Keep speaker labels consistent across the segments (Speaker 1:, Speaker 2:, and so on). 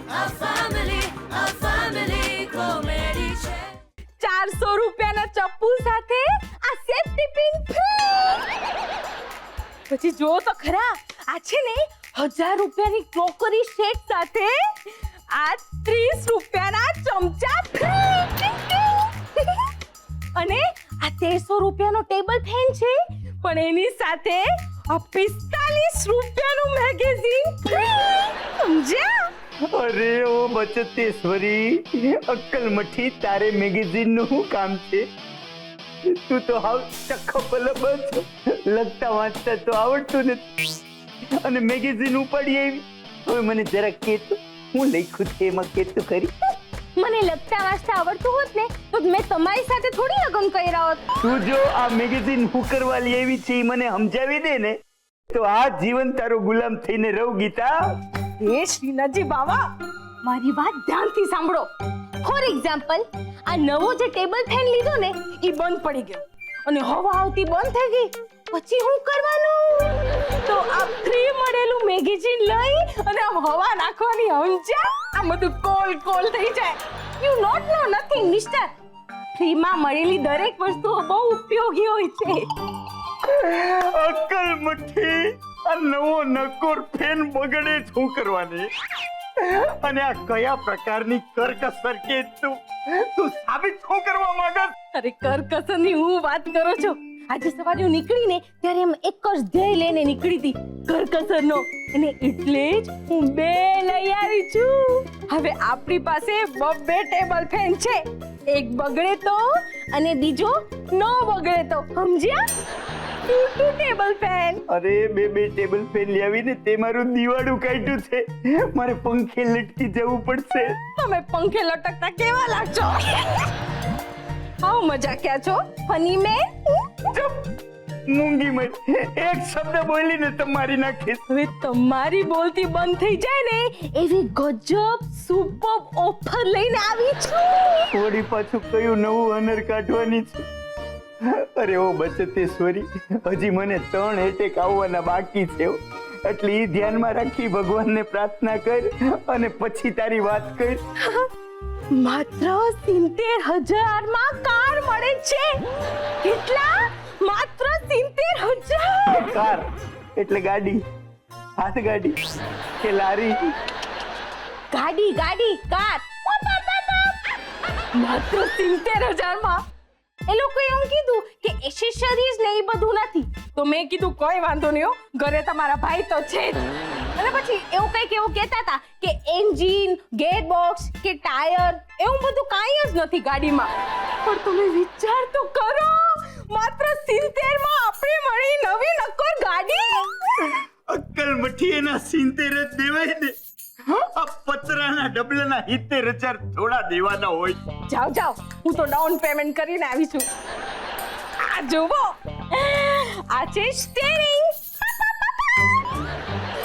Speaker 1: 400 રૂપિયાના ચપ્પુ સાથે આ સેફ્ટી પિન પછી જો તો ખરા આ છે ને 1000 રૂપિયાની ક્રોકરી સેટ સાથે આ 30 રૂપિયાના ચમચા અને આ 1300 રૂપિયાનો ટેબલ ફેન છે પણ એની સાથે આ 45 રૂપિયાનું મેગેઝિન સમજ્યા?
Speaker 2: અરે ઓ બચતેશ્વરી, અક્કલ મઠી, તારે મેગેઝિન નું શું કામ છે? તું તો હાવ ચખ્ખો પલબ છો, લખતા વાંચતા તો આવડતું નથી અને મેગેઝિન ઉપાડી આવી. હવે મને જરા કે તો હું લખ્યું છે એમાં કે તો ખરી.
Speaker 1: મને લખતા વાંચતા આવડતું હોત ને તો મેં તમારી સાથે થોડી લગ્ન કર્યા હોત.
Speaker 2: તું જો આ મેગેઝિન હું કરવા લઈ આવી છે એ મને સમજાવી દે ને તો આ જીવન તારો ગુલામ થઈને રહું. ગીતા,
Speaker 1: એ શ્રીનાથજી બાવા, મારી વાત ધ્યાનથી સાંભળો. ફોર એક્ઝામ્પલ, આ નવો જે ટેબલ ફેન લીધો ને એ બંધ પડી ગયો અને હવા આવતી બંધ થઈ ગઈ. પછી શું કરવાનું? તો આ ફ્રી મળેલું મેગેઝિન લઈ અને આમ હવા નાખવાની. સમજ્યા? આ બધું કોલ થઈ જાય. You not know nothing mister. ફ્રીમાં મળેલી દરેક વસ્તુઓ બહુ ઉપયોગી હોય છે.
Speaker 2: અક્કલ મઠી, આ નવો નકોર ફેન બગડે શું કરવાની? અને આ કયા પ્રકારની કરકસર કે તું સાબિત શું કરવા માંગસ?
Speaker 1: અરે કરકસરની હું વાત કરો છો? આજે સવારે હું નીકળીને ત્યારે એમ એક જ ધ્યેય લઈને નીકળી હતી, કરકસરનો. અને એટલે જ હું 2 લઈ આવી છું. હવે આપણી પાસે 2 ટેબલ ફેન છે. એક બગડે તો અને બીજો ન બગડે તો. સમજ્યા? 2 ટેબલ ફેન.
Speaker 2: અરે બે ટેબલ ફેન લાવીને તે મારું દિવાળું કાઢ્યું છે. મારે પંખે લટકી જવું પડશે.
Speaker 1: તમે પંખે લટકતા કેવા લાગજો? હાઉ મજાકિયા છો ફની મેન.
Speaker 2: મૂંગી મત, એક શબ્દ બોલીને તમારી નાખીશ.
Speaker 1: હવે તમારી બોલતી બંધ થઈ જાય ને એવી ગજબ સુપર ઓફર લઈને આવી છું.
Speaker 2: વળી પાછું કયું નવું અનર કાઢવાની છે? અરે ઓ બચતેશ્વરી, હજી મને 3 એટેક આવવાના બાકી છે. એટલે ઈ ધ્યાનમાં રાખી ભગવાનને પ્રાર્થના કર અને પછી તારી વાત કર.
Speaker 1: માત્ર 70,000 માં કાર મળે છે. કેટલા? માત્ર 70,000.
Speaker 2: કાર એટલે ગાડી, હાથ ગાડી કે લારી?
Speaker 1: ગાડી કાર. માત્ર 70,000 માં. એ લોકો એવું કીધું કે એસેસરીઝ ને એ બધું નથી. તો મેં કીધું કોઈ વાંધો નહીં હો, ઘરે તમારા ભાઈ તો છે જ. અને પછી એવું કહેતા હતા કે એન્જિન, ગેરબોક્સ કે ટાયર એવું બધું કાંઈ જ નથી ગાડીમાં. પણ તમે વિચાર તો કરો, માત્ર 70 માં આપણે મળી નવી નક્કોર ગાડી.
Speaker 2: અક્કલ મઠી, એના 70 જ દેવાય ને. આ પતરાના ડબલાના 70,000 થોડા દેવાના હોય.
Speaker 1: જાઓ હું તો ડાઉન પેમેન્ટ કરીને આવી છું. આ જુઓ, આ છે સ્ટીયરિંગ.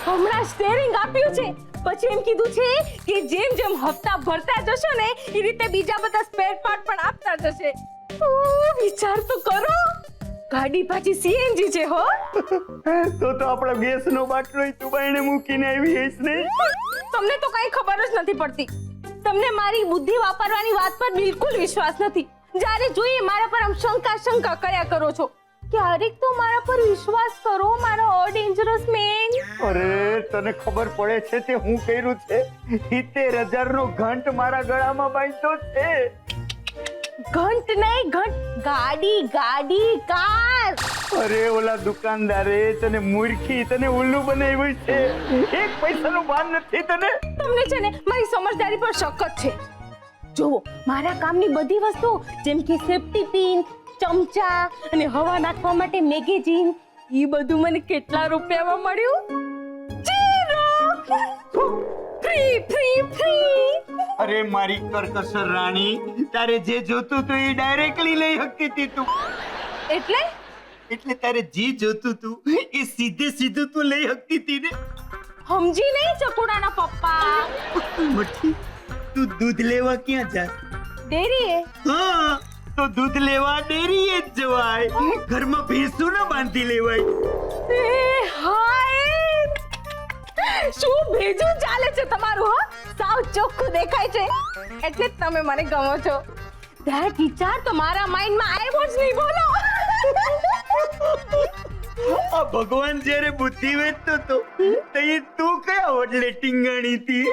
Speaker 1: હમણાં સ્ટીયરિંગ આપ્યું છે. પછી એમ કીધું છે કે જેમ હપ્તા ભરતા જશો ને એ રીતે બીજા બધા સ્પેર પાર્ટ પણ આપતા જશે. વિચાર તો કરો, ગાડી પાછી સીએનજી છે હો.
Speaker 2: તો આપણા ગેસનો બાટલો તું બાયણે મૂકીને આવી હઈશ ને?
Speaker 1: તમને તો કઈ ખબર જ નથી પડતી. તમને મારી બુદ્ધિ વાપરવાની વાત પર બિલકુલ વિશ્વાસ નથી. જ્યારે જોઈએ મારા પર આમ શંકા કર્યા કરો છો. ક્યારેક તો મારા પર વિશ્વાસ કરો, મારો ડેન્જરસ મેન.
Speaker 2: અરે તને ખબર પડે છે તે હું કર્યું છે? 70,000 નો ઘંટ મારા ગળામાં બાંધ્યો છે.
Speaker 1: ઘંટ નહીં, ગાડી કાર.
Speaker 2: અરે ઓલા દુકાનદારે તને મૂર્ખી, તને ઉલ્લુ બનાવ્યું છે. 1 પૈસાનું ભાન નથી તને.
Speaker 1: તમને છે ને મારી સમજદારી પર શક જ છે. જુઓ, મારા કામની બધી વસ્તુ જેમ કે સેફ્ટી પિન, ચમચા અને હવા નાખવા માટે મેગેઝિન, એ બધું મને કેટલા રૂપિયામાં મળ્યું? 0. ફ્રી.
Speaker 2: અરે મારી કરકસર રાણી, તારે જે જોતું તું એ ડાયરેક્ટલી લઈ શકતી હતી તું. એટલે તારે જે જોતું તું એ સીધું તું લઈ શકતી હતી ને.
Speaker 1: સમજી નહીં ચકુડાના પપ્પા.
Speaker 2: મઠી, તું દૂધ લેવા ક્યાં જા?
Speaker 1: ડેરીએ.
Speaker 2: હા, તો દૂધ લેવા ડેરીએ જ જવાય. ઘરમાં ભેંસું ના બાંધી લેવાય.
Speaker 1: હાય, શું ભેજું ચાલે છે તમારું? હો, સાવ ચોખ્ખું દેખાય છે એટલે જ તમે મને ગમો છો. ધેટ વિચાર તો મારા માઇન્ડમાં આવ્યો જ નહીં. બોલો.
Speaker 2: આ ભગવાન જ્યારે બુદ્ધિ વેચતો તો તઈ તું કયા હોટલે ટીંગાણી હતી?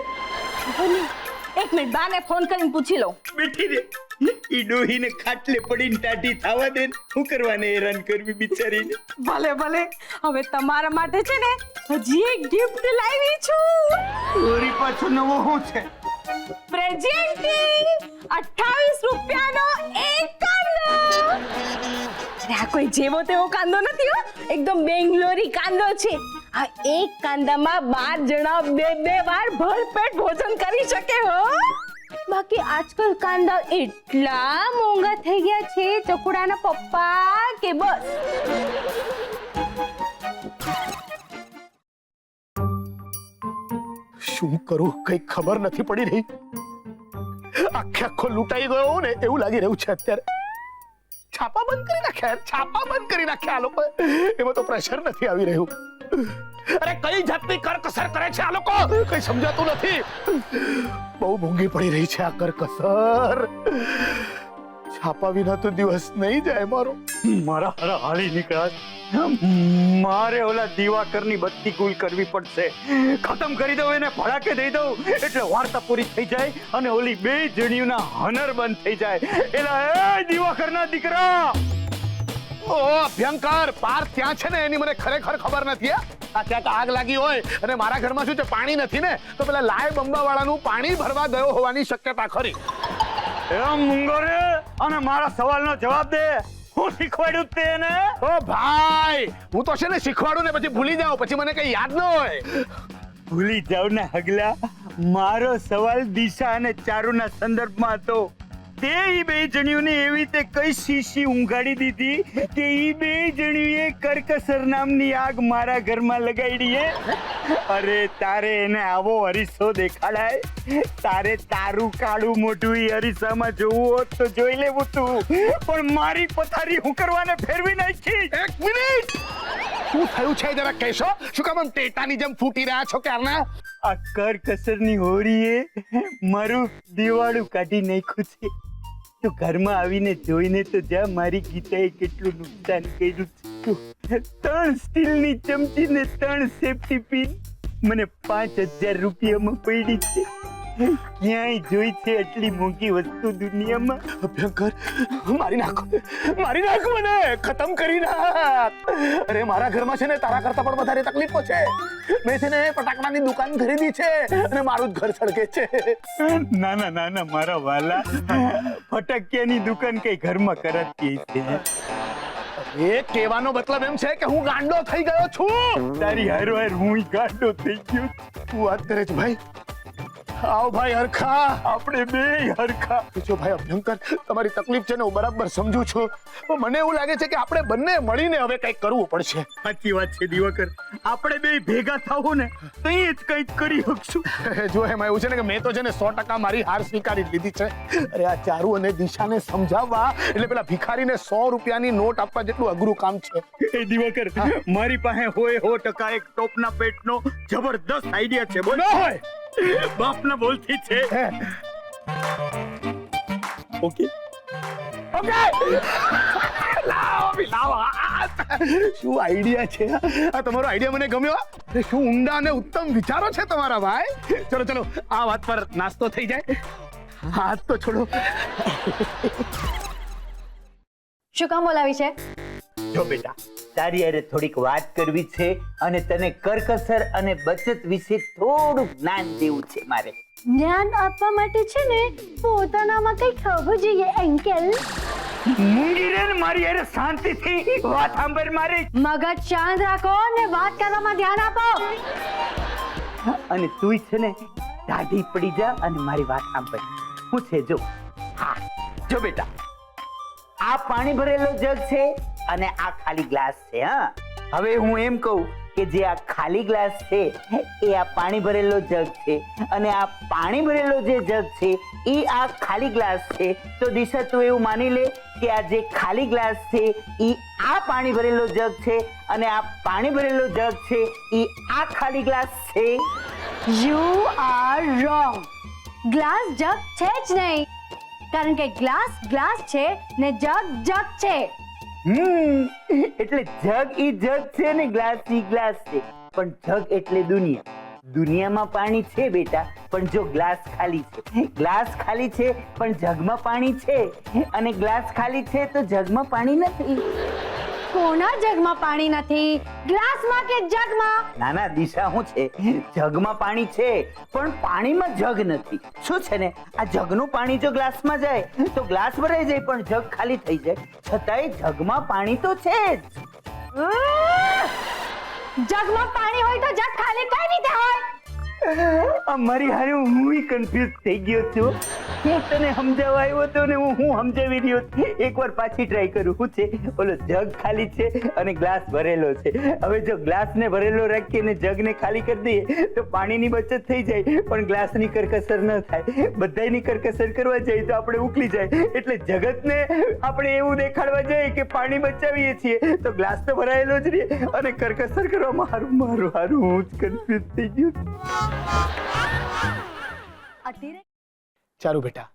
Speaker 1: એક મિનિટ બાને ફોન કરીને પૂછી લઉં.
Speaker 2: બેઠી રે, ઈ ડોહીને ખાટલે પડીને ટાઢી થવા દે ને. શું કરવાને હેરાન કરવી બિચારીને?
Speaker 1: ભલે ભલે. હવે તમારા માટે છે ને હજી એક ગિફ્ટ લાવી છું.
Speaker 2: ઓરી પાછો નવો શું છે?
Speaker 1: પ્રેઝન્ટી 28 રૂપિયાનો એક કાંદો. આ કોઈ જેવો તેવો કાંદો નથી હો, એકદમ બેંગ્લોરી કાંદો છે. આ એક કાંદામાં 12 જણા બે વાર ભરપેટ ભોજન કરી શકે હો. બાકી આજકાલ કાંદા એટલા મોંઘા થઈ ગયા છે ચકુડાના પપ્પા કે બસ.
Speaker 3: શું કરું કઈ ખબર નથી પડી રહી. આખો લૂંટાઈ ગયો ને એવું લાગી રહ્યું છે અત્યારે. છાપા બંધ કરી નાખ્યા આ લોકો. એમાં તો પ્રેશર નથી આવી રહ્યું. અરે કઈ જાતની કરકસર કરે છે આ લોકો, કઈ સમજાતું નથી. બહુ મોંઘી પડી રહી છે આ કરકસર. છાપા વિના તો દિવસ નહીં જાય મારો.
Speaker 2: મારા હારા હાલી નીકળ્યા. મારે ઓલા દિવાકરની બત્તી ગુલ કરવી પડશે. ખતમ કરી દઉં એને, ભડાકે દઈ દઉં એટલે વાર્તા પૂરી થઈ જાય અને ઓલી બે જણીઓના હનર બંધ થઈ જાય. એલા એ દિવાકરના દીકરા,
Speaker 3: ઓ ભયંકર પાર ત્યાં છે ને એની મને ખરેખર ખબર નથી. આ ક્યાંક આગ લાગી હોય અને મારા ઘરમાં શું છે પાણી નથી ને, તો પેલા લાય બંબા વાળાનું પાણી ભરવા ગયો હોવાની શક્યતા ખરી.
Speaker 2: એમ મુંગોરે, અને મારા સવાલનો જવાબ દે. હું શીખવાડ્યું તે એને?
Speaker 3: ઓ ભાઈ, હું તો છે ને શીખવાડું ને પછી ભૂલી જાઉં, પછી મને કઈ યાદ ન હોય.
Speaker 2: ભૂલી જાવ ને હગલા. મારો સવાલ દિશા અને ચારુના સંદર્ભમાં હતો. તે ઈ બે જણીઓને એવી રીતે કઈ શીશી ઊંઘાડી દીધી કે ઈ બે જણીઓએ કરકસર નામની આગ મારા ઘરમાં લગાડી. અરે તારે એને આવો અરીસો દેખાડાય? તારે તારું કાળું મોઢું ઈ અરીસામાં જોવું હોત તો જોઈ લેવું તું, પણ મારી પથારી હું કરવાને ફેરવી નાખી.
Speaker 3: એક મિનિટ, શું થયું છે જરા કહેશો? શું કામ આમ ટેટાની જેમ ફૂટી રહ્યા છો ક્યારના?
Speaker 2: આ કરકસરની હોરીએ મારું દિવાળું કાઢી નાખ્યું છે. તું ઘરમાં આવીને જોઈને તો જા, મારી ગીતાએ કેટલું નુકસાન કર્યું છે. 3 સ્ટીલની ચમચી ને 3 સેફ્ટી પિન મને 5000 રૂપિયામાં પડી છે. ક્યાંય જોઈ છે એટલી મોંઘી વસ્તુ દુનિયામાં?
Speaker 3: ભયંકર, મારી નાખ મને, ખતમ કરી નાખ. અરે મારા ઘરમાં છે ને તારા કરતા પણ વધારે તકલીફો છે. મેં છે ને ફટાકડાની દુકાન ખરીદી છે અને મારું જ ઘર સળગે છે.
Speaker 2: ના મારા વાલા, ફટાકિયાની દુકાન કઈ ઘરમાં કરાતી છે?
Speaker 3: એ કહેવાનો મતલબ એમ છે કે હું ગાંડો થઈ ગયો છું.
Speaker 2: તારી હારો હું ગાંડો થઈ ગયો.
Speaker 3: તું વાત કરે છે ભાઈ? આવ ભાઈ હરખા,
Speaker 2: આપણે બે હરખા.
Speaker 3: જો ભાઈ અભ્યંકર, તમારી તકલીફ છે ને હું બરાબર સમજુ છું, પણ મને એવું લાગે છે કે આપણે બંને મળીને હવે કંઈક કરવું પડશે.
Speaker 2: સાચી વાત છે દિવાકર, આપણે બે ભેગા થાવું ને તો એ જ કંઈક કરી શકશું.
Speaker 3: જો એમાં એવું છે ને કે મેં તો છે ને 100% મારી હાર સ્વીકારી લીધી છે. અરે આ ચારુ અને દિશાને સમજાવવા એટલે પેલા ભિખારીને 100 રૂપિયાની નોટ આપવા જેટલું અઘરું કામ છે.
Speaker 2: એ દિવાકર, મારી પાસે હોય 100% એક ટોપના પેટનો જબરદસ્ત આઈડિયા છે. બોલ.
Speaker 3: ન હોય
Speaker 2: બાપના બોલથી છે. ઓકે
Speaker 3: લાવો. શું આઈડિયા છે આ તમારો? આઈડિયા મને ગમ્યો. શું ઊંડા અને ઉત્તમ વિચારો છે તમારા ભાઈ. ચલો આ વાત પર નાસ્તો થઈ જાય. હાથ તો છોડો.
Speaker 4: શું કામ બોલાવી છે?
Speaker 2: જો બેટા, તારી હારે થોડીક વાત કરવી છે અને તને કરકસર અને બચત વિશે થોડું જ્ઞાન દેવું છે મારે.
Speaker 4: જ્ઞાન આપવા માટે છે ને પોતાનામાં કંઈક હોવું જોઈએ અંકલ.
Speaker 2: મૂંગી રે ને મારી હારે શાંતિથી વાત સાંભળ મારી.
Speaker 4: મગજ શાંત રાખો ને વાત કરવામાં ધ્યાન આપો.
Speaker 2: અને તું છે ને દાઢી પડી જા અને મારી વાત સાંભળ. હું છે જો. હા જો બેટા, આ પાણી ભરેલો જગ છે અને આ ખાલી ગ્લાસ છે. હા, હવે હું એમ કહું કે જે આ ખાલી ગ્લાસ છે એ આ પાણી ભરેલો જગ છે અને આ પાણી ભરેલો જે જગ છે એ આ ખાલી ગ્લાસ છે. તો દિશા તું એવું માની લે કે આ જે ખાલી ગ્લાસ છે એ આ પાણી ભરેલો જગ છે અને આ પાણી ભરેલો જગ છે એ આ ખાલી ગ્લાસ છે.
Speaker 4: You are wrong. ગ્લાસ જગ છે જ નહીં, કારણ કે ગ્લાસ ગ્લાસ છે ને જગ જગ છે.
Speaker 2: એટલે જગ ઈ જગ છે ને ગ્લાસ ઈ ગ્લાસ છે, પણ જગ એટલે દુનિયા. દુનિયામાં પાણી છે બેટા, પણ જો ગ્લાસ ખાલી છે. ગ્લાસ ખાલી છે પણ જગમાં પાણી છે, અને ગ્લાસ ખાલી છે તો જગમાં પાણી નથી.
Speaker 4: કોના જગમાં પાણી નથી? ગ્લાસમાં કે જગમાં?
Speaker 2: નાના દિશા શું છે, જગમાં પાણી છે પણ પાણીમાં જગ નથી. શું છે ને, આ જગનું પાણી જો ગ્લાસમાં જાય તો ગ્લાસ ભરાઈ જાય પણ જગ ખાલી થઈ જાય. છતાંય જગમાં પાણી તો છે જ.
Speaker 4: જગમાં પાણી હોય તો જગ ખાલી કઈ રીતે હોય?
Speaker 2: મારી હારે હું કન્ફ્યુઝ થઈ ગયો છું. હું તને સમજાવવા આવ્યો હતો ને હું સમજાવી રહ્યો હતો. એકવાર પાછી ટ્રાય કરું. શું છે, ઓલો જગ ખાલી છે અને ગ્લાસ ભરેલો છે. હવે જો ગ્લાસને ભરેલો રાખીએ ને જગને ખાલી કરી દઈએ તો પાણીની બચત થઈ જાય, પણ ગ્લાસની કરકસર ન થાય. બધાયની કરકસર કરવા જાય તો આપણે ઉકલી જાય. એટલે જગતને આપણે એવું દેખાડવા જઈએ કે પાણી બચાવીએ છીએ તો ગ્લાસ તો ભરાયેલો જ રહે, અને કરકસર કરવામાં મારું હું જ કન્ફ્યુઝ થઈ ગયો.
Speaker 3: ચારુ બેટા,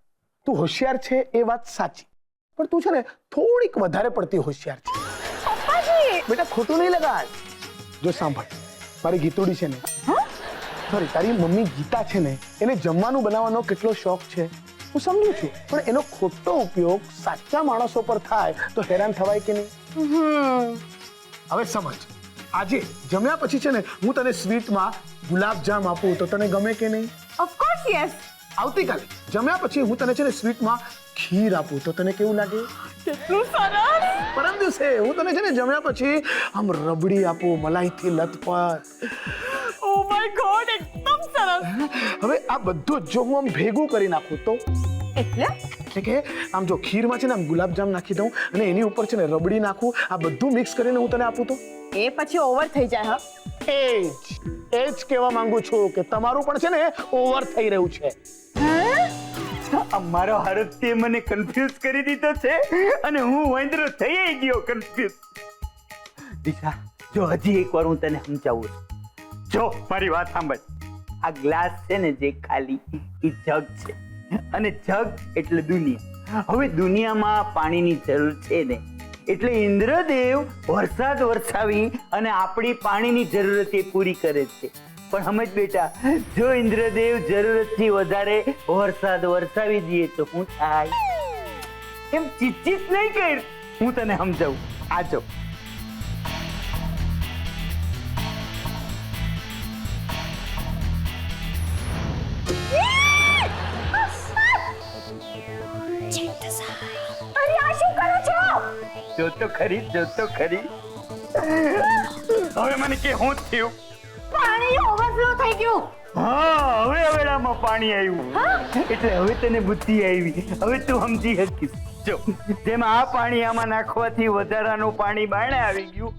Speaker 3: તું હોશિયાર છે એ વાત સાચી, પણ તું છે ને થોડીક વધારે પડતી હોશિયાર છે.
Speaker 1: પપ્પાજી
Speaker 3: બેટા ખોટું નહીં લગાડ. જો સાંભળ, મારી ગીતુડી છે ને, સોરી તારી મમ્મી ગીતા છે ને, એને જમવાનું બનાવવાનો કેટલો શોખ છે હું સમજુ છું, પણ એનો ખોટો ઉપયોગ સાચા માણસો પર થાય તો હેરાન થવાય કે નહીં? હવે સમજ, આજે જમ્યા પછી છે ને હું તને સ્વીટમાં ગુલાબજામ આપું તો તને ગમે કે નહીં?
Speaker 1: Of course yes.
Speaker 3: આવતીકાલે જમ્યા પછી હું તને છે ને સ્વીટમાં ખીર આપું તો તને કેવું લાગે?
Speaker 1: કેટલું સરસ.
Speaker 3: પરમ દિવસે હું તને છે ને જમ્યા પછી આમ રબડી આપું મલાઈથી લથપથ.
Speaker 1: ઓ માય ગોડ, એકદમ સરસ.
Speaker 3: હવે આ બધું જો હું આમ ભેગું કરી નાખું તો
Speaker 1: એટલે
Speaker 3: કે આમ જો ખીરમાં છે ને આમ ગુલાબજામ નાખી દઉં અને એની ઉપર છે ને રબડી નાખું, આ બધું મિક્સ કરીને હું તને આપું તો
Speaker 1: એ પછી ઓવર થઈ જાય.
Speaker 3: એ જ કહેવા માંગુ છું કે તમારું પણ છે ને ઓવર થઈ રહ્યું છે.
Speaker 2: મારો હરતે મને કન્ફ્યુઝ કરી દીધો છે અને હું વાંદરો થઈ ગયો કન્ફ્યુઝ. દિશા, જો હજી એકવાર હું તને સમજાવું છું. જો મારી વાત સાંભળ. આ ગ્લાસ છે ને જે ખાલી એ જગ છે, અને જગ એટલે દુનિયા. હવે દુનિયામાં પાણીની જરૂર છે ને, એટલે ઇન્દ્રદેવ વરસાદ વરસાવી અને આપણી પાણીની જરૂરત એ પૂરી કરે છે. પણ સમજ બેટા, જો ઇન્દ્રદેવ જરૂરતથી વધારે વરસાદ વરસાવી દઈએ તો શું થાય? એમ ચીચીત નહીં કર, હું તને સમજાવું. આજો જો તો ખરી, જો તો ખરી. હવે મને કે શું થયું?
Speaker 4: પાણી ઓવરફ્લો થઈ ગયું.
Speaker 2: હા, હવે હવેડામાં પાણી આવ્યું, એટલે હવે તને બુદ્ધિ આવી. હવે તું સમજી શકીશ. જો જેમાં આ પાણી આમાં નાખવાથી વધારાનું પાણી બાયણે આવી ગયું,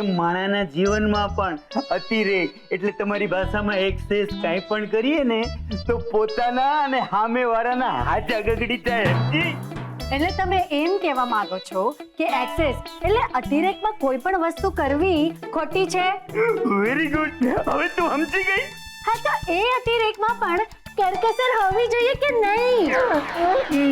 Speaker 2: એમ માણાના જીવનમાં પણ અતિરેક એટલે તમારી ભાષામાં એક્સેસ કાંઈ પણ કરીએ ને તો પોતાના અને સામેવાળાના હાજા ગગડી જાય.
Speaker 4: એટલે તમે એમ કહેવા માંગો છો કે એક્સેસ એટલે અતિરેકમાં કોઈ પણ વસ્તુ કરવી ખોટી છે?
Speaker 2: વેરી ગુડ, હવે તું સમજી ગઈ.
Speaker 4: હા, તો એ અતિરેકમાં પણ કરકસર હોવી જોઈએ કે નહીં?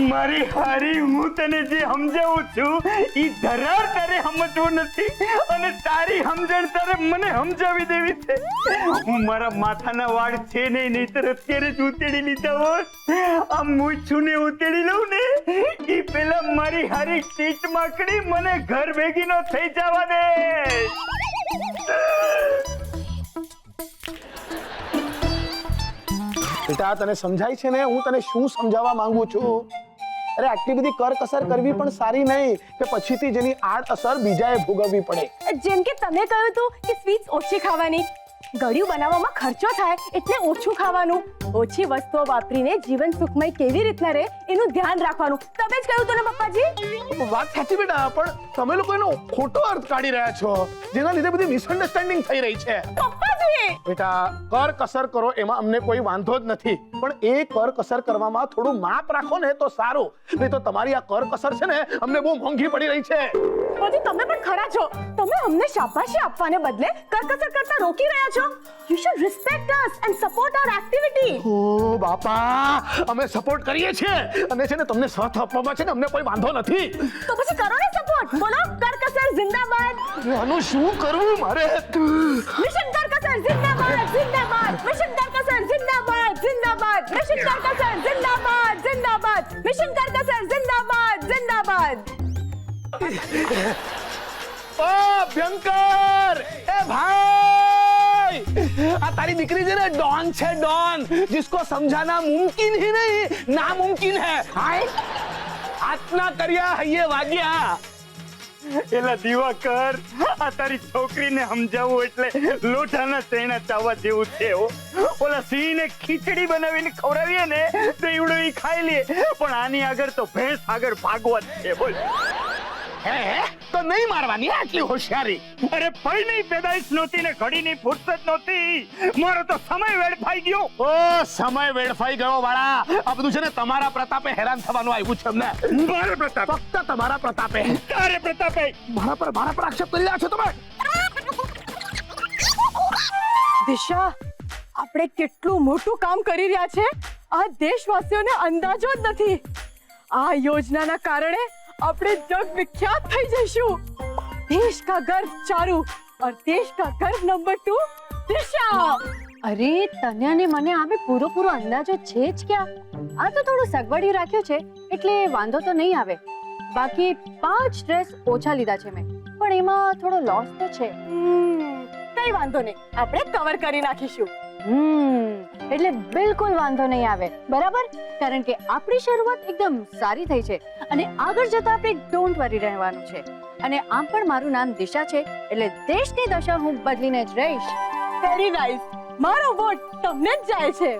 Speaker 2: મારી હારી, હું તને જે સમજાવું છું ઈ ધરાર તારે સમજવું નથી, અને તારી સમજણ તારે મને સમજાવી દેવી છે. હું મારા માથાના વાળ છે નહીં તો અત્યારે જ ઉતેડી લીધા હોત. આ મૂછું ને ઉતેડી લઉં ને ઈ પેલા મારી હારી ટીટ માકડી મને ઘર ભેગી નો થઈ જવા દે.
Speaker 3: બેટા તને સમજાય છે ને હું તને શું સમજાવવા માંગુ છું? અરે આટલી બધી કરકસર કરવી પણ સારી નહીં કે પછીથી જેની આડઅસર બીજાએ ભોગવવી પડે.
Speaker 1: જેમ કે તમે કહ્યું હતું કે સ્વીટ્સ ઓછી ખાવાની, ગળ્યું બનાવવામાં ખર્ચો થાય એટલે ઓછું ખાવાનું, ઓછી વસ્તુઓ વાપરીને જીવન સુખમય કેવી રીતના રહે એનું ધ્યાન રાખવાનું. તમે જ કહ્યું હતું ને પપ્પાજી?
Speaker 3: વાત સાચી બેટા, પણ તમે લોકો એનો ખોટો અર્થ કાઢી રહ્યા છો, જેના લીધે બધી મિસઅન્ડરસ્ટેન્ડિંગ થઈ રહી છે.
Speaker 1: પપ્પાજી
Speaker 3: બેટા કરકસર કરો એમાં અમને કોઈ વાંધો જ નથી, પણ એ કરકસર કરવામાં થોડું માપ રાખો ને તો સારું, નહીં તો તમારી આ કરકસર છે ને અમને બહુ મોંઘી પડી રહી છે.
Speaker 1: પછી તમે પણ ખરા છો. તમે અમને શાબાશી આપવાને બદલે કરકસર કરતા રોકી રહ્યા છો. You should respect us and support our activity.
Speaker 3: ઓ બાપા, અમે સપોર્ટ કરીએ છીએ અને છે ને તમને સાથ આપવામાં છે ને અમને કોઈ વાંધો નથી.
Speaker 1: તો પછી કરો ને સપોર્ટ. બોલો કરકસર જિંદાબાદ.
Speaker 3: આનું શું કરવું મારે?
Speaker 1: મિશન કરકસર જિંદાબાદ જિંદાબાદ. મિશન કરકસર જિંદાબાદ જિંદાબાદ. મિશન કરકસર જિંદાબાદ જિંદાબાદ. મિશન કરકસર જિંદાબાદ જિંદાબાદ.
Speaker 3: ઓ ભયંકર, એ ભાઈ, આ તારી દીકરી છે ને ડોન છે, ડોન, जिसको समझाना मुमकिन ही नहीं नामुमकिन है. हाय, આટલા કર્યા હૈયે વાગ્યા.
Speaker 2: એલા દિવાકર, આ તારી છોકરીને સમજાવવું એટલે લોઢાના ચૈણા ચાવવા જેવું છે. ઓલા સિંહને ખીચડી બનાવીને ખવડાવીએ ને તો ઈવડો ઈ ખાઈ લે, પણ આની આગળ તો ભેંસ આગળ ભાગવા જ છે. બોલ.
Speaker 3: હે તો નહીં મારવાની આટલી હોશિયારી.
Speaker 2: અરે પૈની પેદાઈશ નહોતી ને ઘડીની ફુરસત નહોતી. મારો તો સમય વેડફાઈ ગયો.
Speaker 3: ઓ સમય વેડફાઈ ગયો વાળા. આ બધું છે ને તમારા પ્રતાપે હેરાન થવાનું આવ્યું છે અમને.
Speaker 2: મારો પ્રતાપ?
Speaker 3: ફક્ત તમારા પ્રતાપે.
Speaker 2: તારે પ્રતાપે?
Speaker 3: મારા પર આક્ષેપ કરી રહ્યા છો તમે.
Speaker 1: દિશા, આપણે કેટલું મોટું કામ કરી રહ્યા છે આ દેશવાસીઓને અંદાજો જ નથી. આ યોજનાના કારણે આપણે જગ વિખ્યાત થઈ જઈશું. દેશ કા ગર્વ ચારુ और देश का गर्व नंबर 2 दिशा.
Speaker 4: અરે તને અને મને આમે પૂરો અંદાજો છે જ ક્યાં. આ તો થોડું સગવડિયું રાખ્યું છે એટલે વાંધો તો નહીં આવે. બાકી 5 ડ્રેસ ઓછા લીધા છે મેં, પણ એમાં થોડો લોસ તો છે.
Speaker 1: કઈ વાંધો નહીં, આપણે કવર કરી નાખીશું.
Speaker 4: એટલે બિલકુલ વાંધો નહીં આવે, બરાબર? કારણ કે આપણી શરૂઆત એકદમ સારી થઈ છે અને આગળ જતા આપણે ડોન્ટ વરી રહેવાનું છે. અને આમ પણ મારું નામ દિશા છે એટલે દેશની દશા હું બદલીને જ રહીશ.
Speaker 1: Very nice. મારો વોટ તમને જ જાય છે.